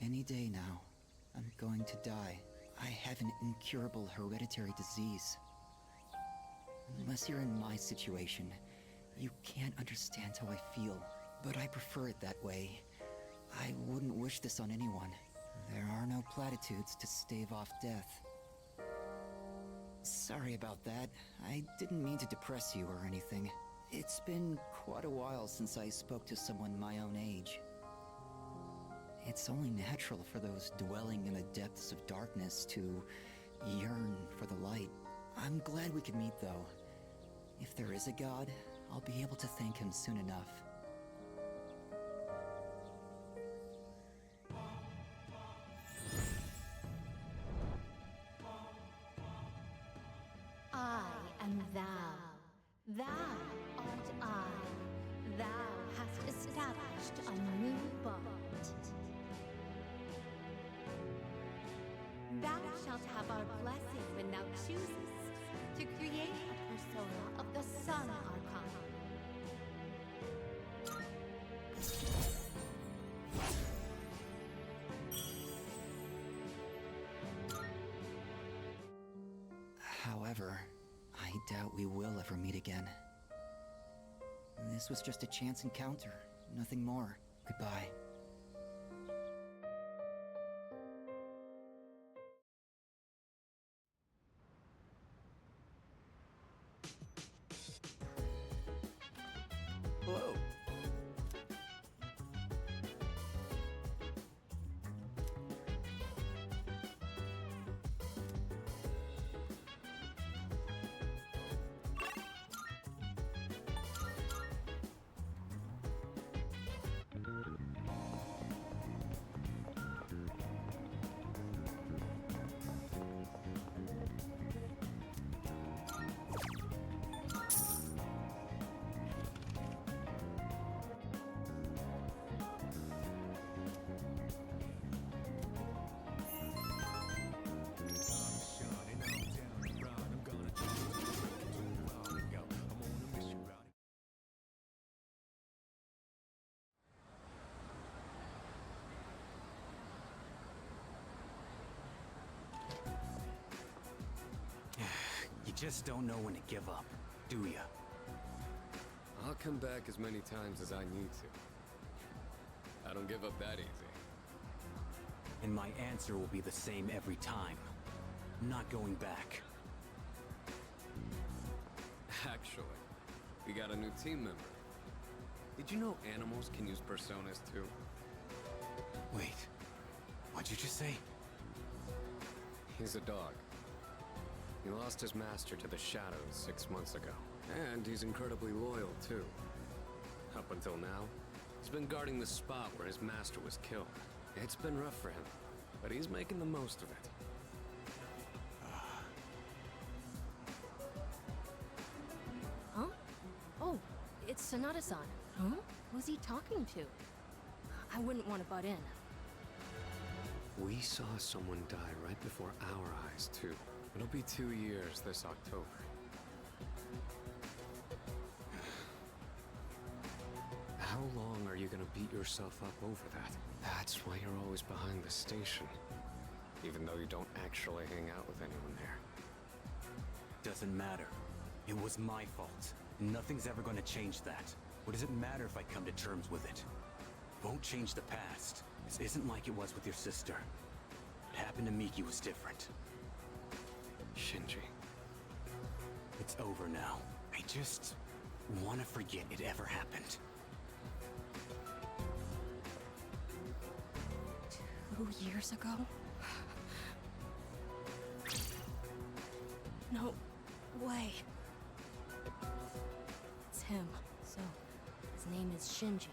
Any day now, I'm going to die. I have an incurable hereditary disease. Unless you're in my situation, you can't understand how I feel. But I prefer it that way. I wouldn't wish this on anyone. There are no platitudes to stave off death. Sorry about that. I didn't mean to depress you or anything. It's been quite a while since I spoke to someone my own age. It's only natural for those dwelling in the depths of darkness to yearn for the light. I'm glad we could meet, though. If there is a god, I'll be able to thank him soon enough. I am thou. Thou art I. Thou hast established a new bond. Thou shalt have our blessing when thou choosest. to create a persona of the Sun Archon. However, I doubt we will ever meet again. This was just a chance encounter, nothing more. Goodbye. Hello. You just don't know when to give up, do ya? I'll come back as many times as I need to. I don't give up that easy. And my answer will be the same every time. Not going back. Actually, we got a new team member. Did you know animals can use personas too? Wait, what'd you just say? He's a dog. He lost his master to the Shadows 6 months ago. And he's incredibly loyal, too. Up until now, he's been guarding the spot where his master was killed. It's been rough for him, but he's making the most of it. Huh? Oh, it's Sonata-san. Huh? Who's he talking to? I wouldn't want to butt in. We saw someone die right before our eyes, too. It'll be 2 years this October. How long are you gonna beat yourself up over that? That's why you're always behind the station. Even though you don't actually hang out with anyone there. Doesn't matter. It was my fault. Nothing's ever gonna change that. What does it matter if I come to terms with it? Won't change the past. This isn't like it was with your sister. What happened to Miki was different. Shinji. It's over now. I just want to forget it ever happened. 2 years ago? No way. It's him. So, his name is Shinji.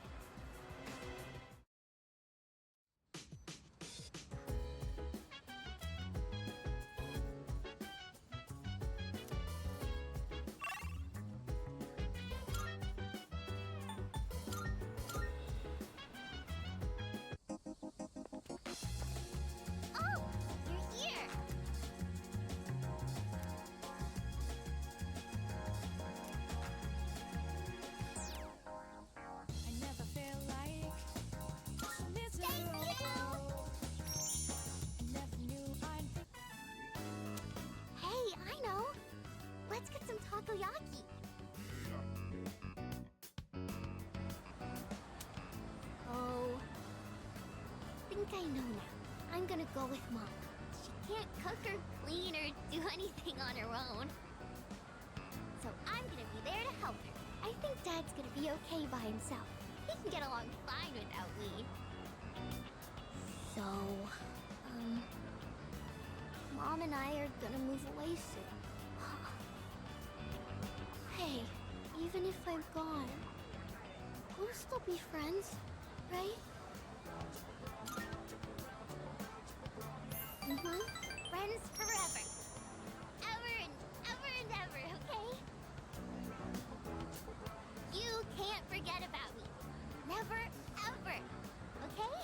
Oh, you're here! I never felt like so miserable. I never knew I'd be. Hey, I know! Let's get some takoyaki! Oh... think I know now. I'm gonna go with Mom. She can't cook or clean or do anything on her own. So I'm gonna be there to help her. I think Dad's gonna be okay by himself. He can get along fine without me. So, Mom and I are gonna move away soon. Hey, even if I'm gone, we'll still be friends, right? Mm-hmm. Friends forever. Ever and ever and ever, okay? You can't forget about me. Never, ever. Okay?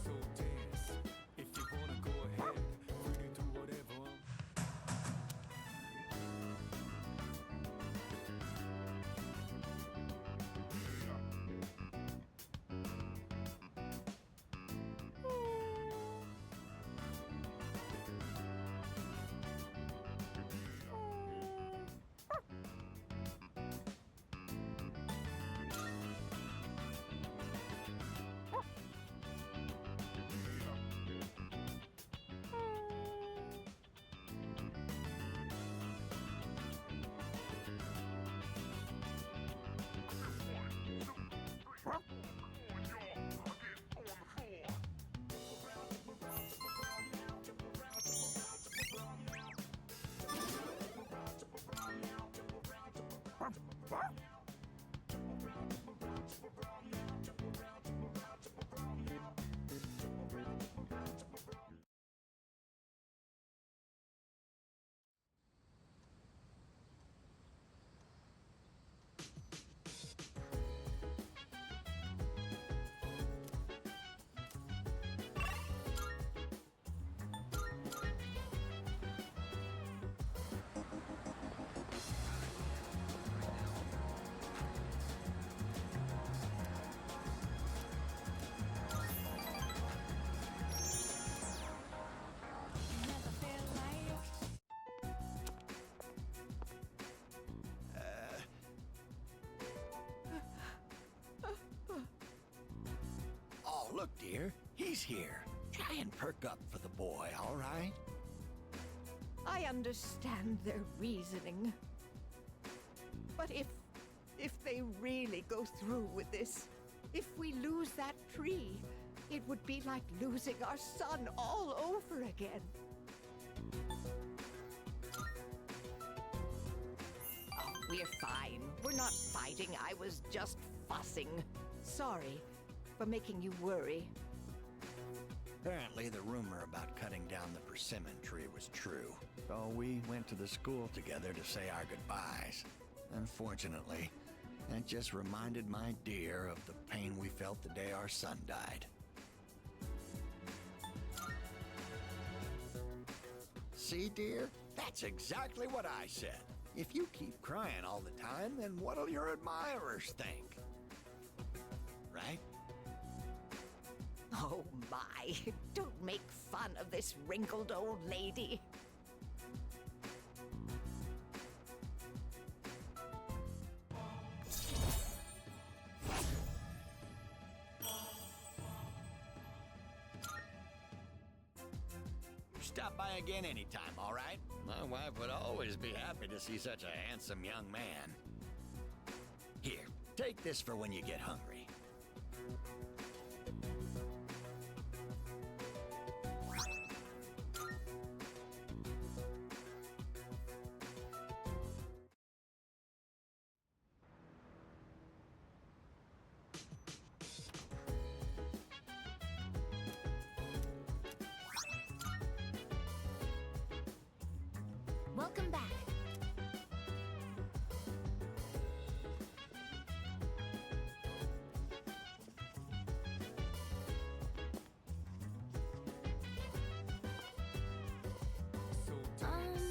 So dance. If you wanna go ahead, free to do whatever. Never feel like Oh, look, dear. He's here. Try and perk up for the boy, all right? I understand their reasoning. But if they really go through with this, if we lose that tree, it would be like losing our son all over again. Oh, we're fine. We're not fighting. I was just fussing. Sorry for making you worry. Apparently, the rumor about cutting down the persimmon tree was true. So we went to the school together to say our goodbyes. Unfortunately, that just reminded my dear of the pain we felt the day our son died. See, dear? That's exactly what I said. If you keep crying all the time, then what'll your admirers think? Right? Oh my, don't make fun of this wrinkled old lady. Stop by again anytime, all right? My wife would always be happy to see such a handsome young man. Here, take this for when you get hungry. Welcome back. So dance.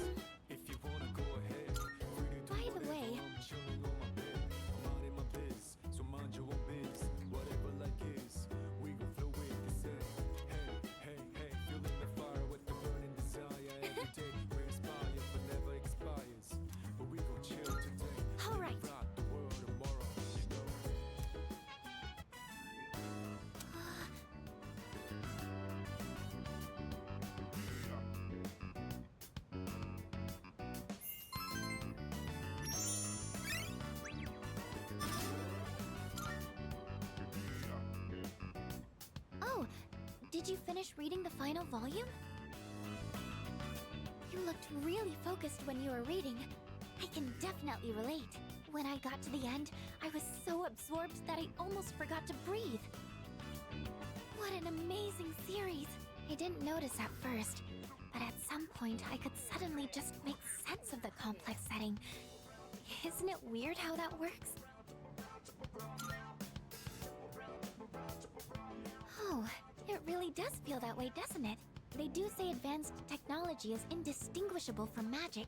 If you wanna go ahead, free to do By the way, I'm chilling on my bed. I'm minding my biz, so mind your own biz. Whatever life is, we gon' flow with the set. Hey, hey, hey, feeling the fire with the burning desire. Every day we inspire, but never expires. But we gon' chill today. All right. Rock the world tomorrow, you know. Oh, did you finish reading the final volume? You looked really focused when you were reading. I can definitely relate. When I got to the end, I was so absorbed that I almost forgot to breathe. What an amazing series! I didn't notice at first, but at some point I could suddenly just make sense of the complex setting. Isn't it weird how that works? Oh, it really does feel that way, doesn't it? They do say advanced technology is indistinguishable from magic.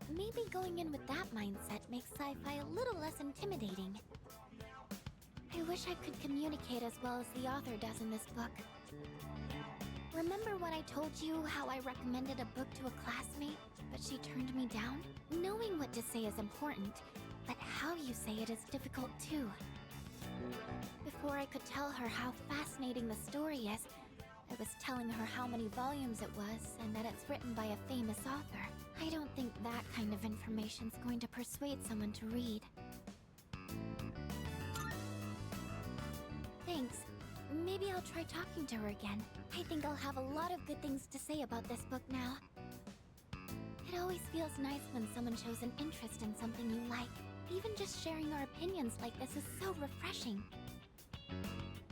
Maybe going in with that mindset makes sci-fi a little less intimidating. I wish I could communicate as well as the author does in this book. Remember when I told you how I recommended a book to a classmate, but she turned me down? Knowing what to say is important, but how you say it is difficult too. Before I could tell her how fascinating the story is, I was telling her how many volumes it was and that it's written by a famous author. I don't think that kind of information's going to persuade someone to read. Thanks. Maybe I'll try talking to her again. I think I'll have a lot of good things to say about this book now. It always feels nice when someone shows an interest in something you like. Even just sharing our opinions like this is so refreshing.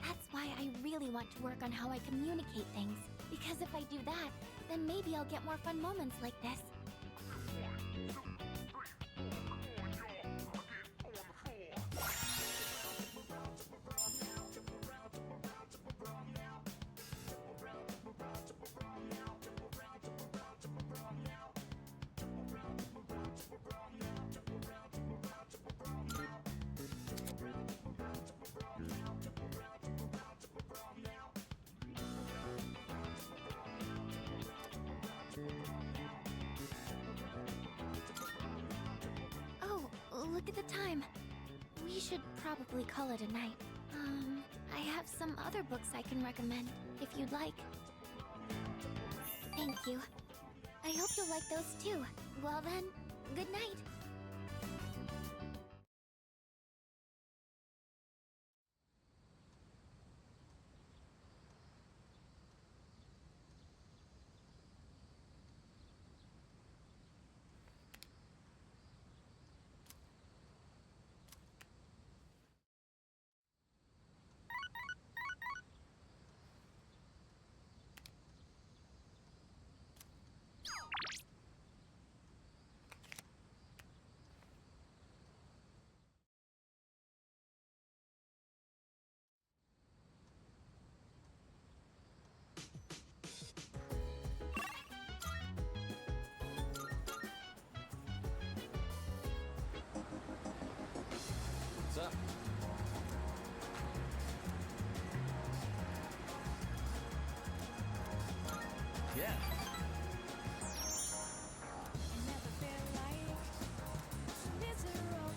That's why I really want to work on how I communicate things. Because if I do that, then maybe I'll get more fun moments like this. Look at the time. We should probably call it a night. I have some other books I can recommend, if you'd like. Thank you. I hope you'll like those too. Well then, good night. What's up? Yeah. Never feel like miserable.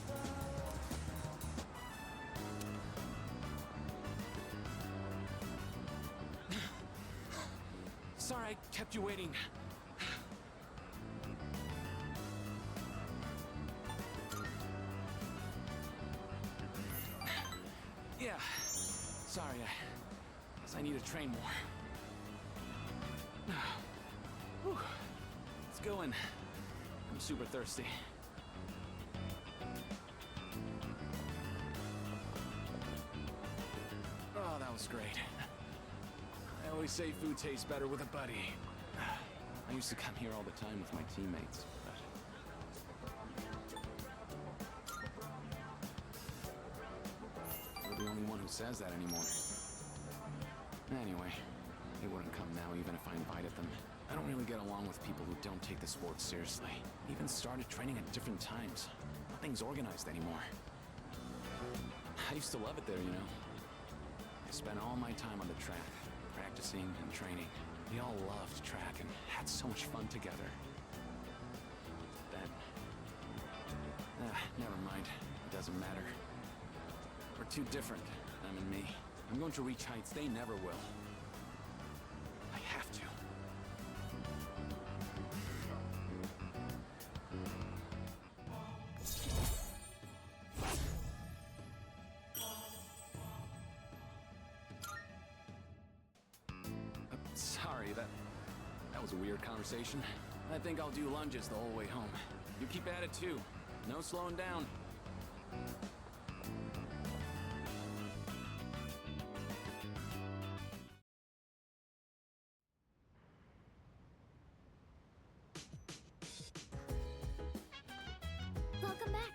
Sorry I kept you waiting. Yeah. Sorry, guess I need to train more. Whew. Let's go in. I'm super thirsty. Oh, that was great. I always say food tastes better with a buddy. I used to come here all the time with my teammates, but... You're the only one who says that anymore. Anyway, they wouldn't come now even if I invited them. I don't really get along with people who don't take the sport seriously. Even started training at different times. Nothing's organized anymore. I used to love it there, you know. I spent all my time on the track, practicing and training. We all loved track and had so much fun together. Then... never mind. It doesn't matter. We're too different, them and me. I'm going to reach heights they never will. I have to. Sorry, that was a weird conversation. I think I'll do lunges the whole way home. You keep at it too. No slowing down. Welcome back.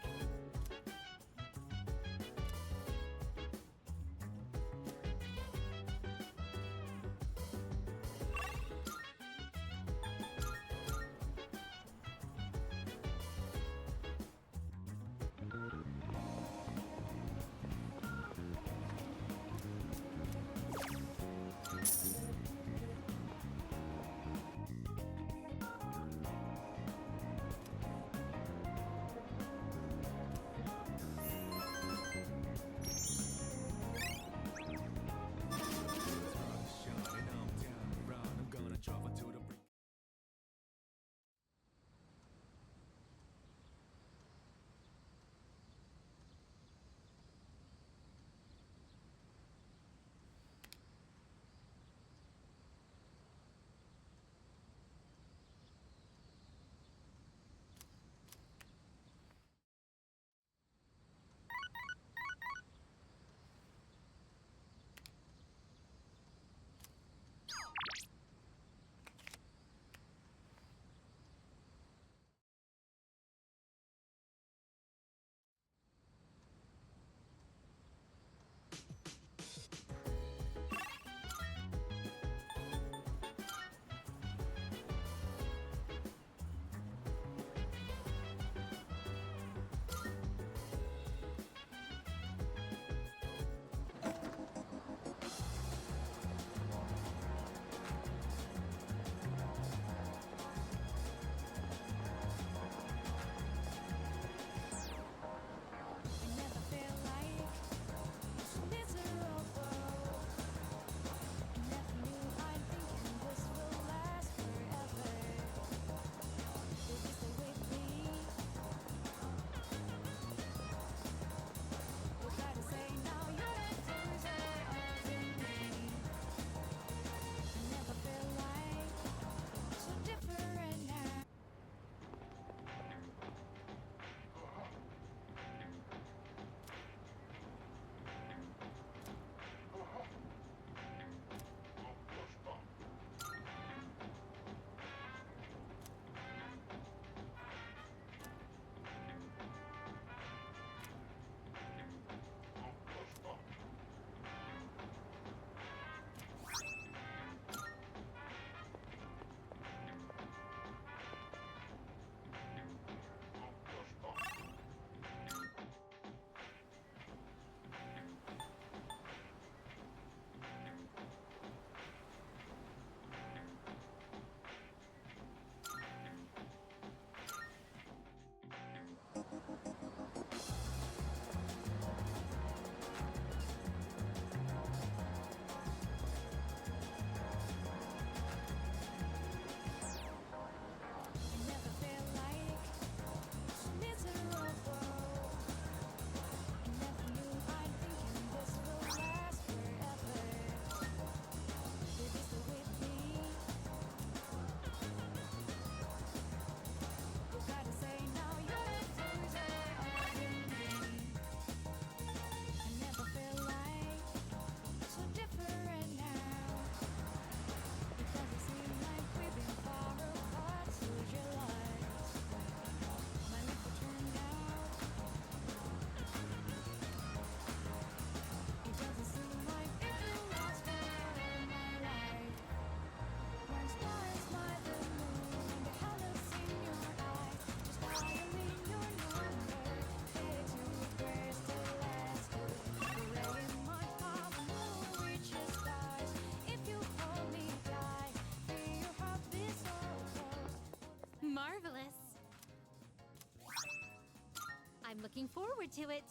I'm looking forward to it.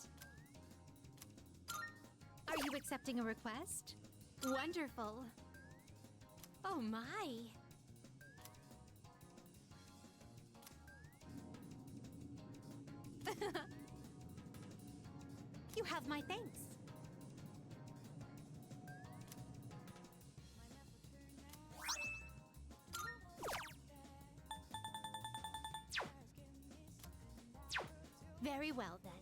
Are you accepting a request? Wonderful. Oh my. You have my thanks. Very well then.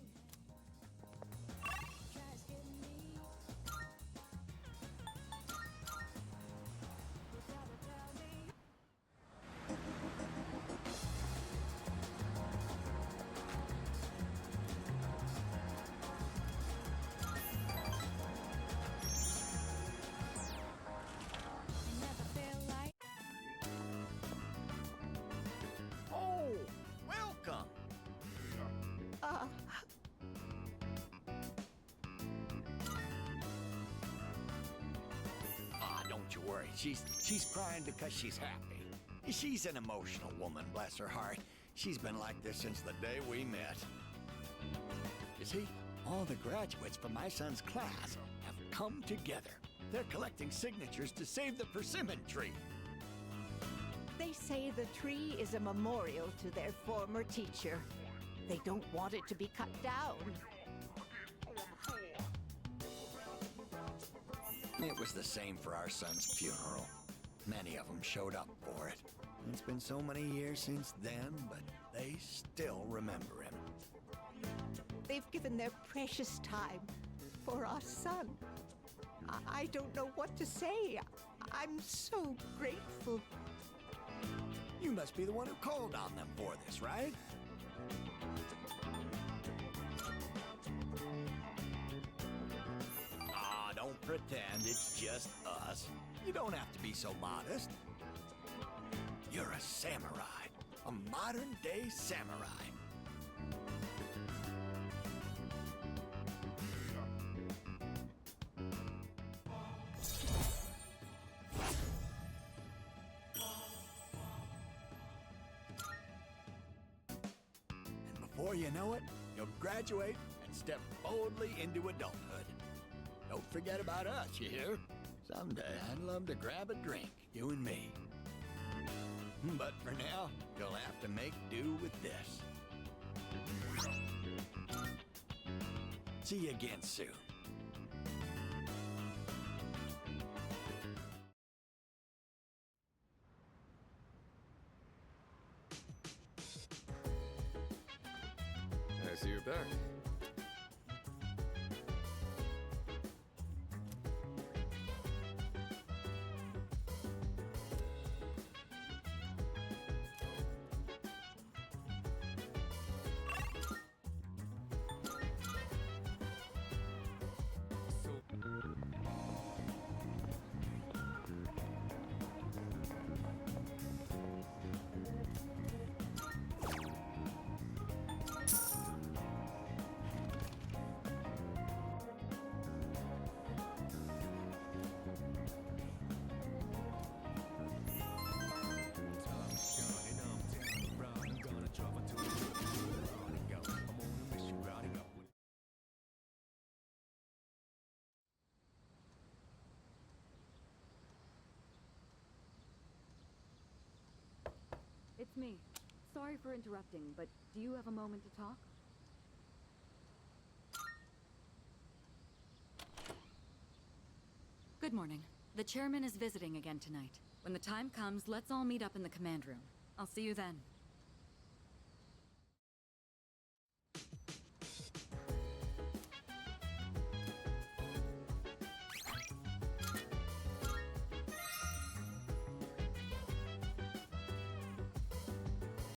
Oh, welcome. Don't you worry. She's crying because she's happy. She's an emotional woman, bless her heart. She's been like this since the day we met. You see, all the graduates from my son's class have come together. They're collecting signatures to save the persimmon tree. They say the tree is a memorial to their former teacher. They don't want it to be cut down. It was the same for our son's funeral. Many of them showed up for it. It's been so many years since then, but they still remember him. They've given their precious time for our son. I don't know what to say. I'm so grateful. You must be the one who called on them for this, right? Ah, don't pretend it's just us. You don't have to be so modest. You're a samurai. A modern-day samurai. And before you know it, you'll graduate and step boldly into adulthood. Don't forget about us, you hear? Someday I'd love to grab a drink, you and me. But for now, you'll have to make do with this. See you again soon. I see you're back. It's me. Sorry for interrupting, but do you have a moment to talk? Good morning. The chairman is visiting again tonight. When the time comes, let's all meet up in the command room. I'll see you then.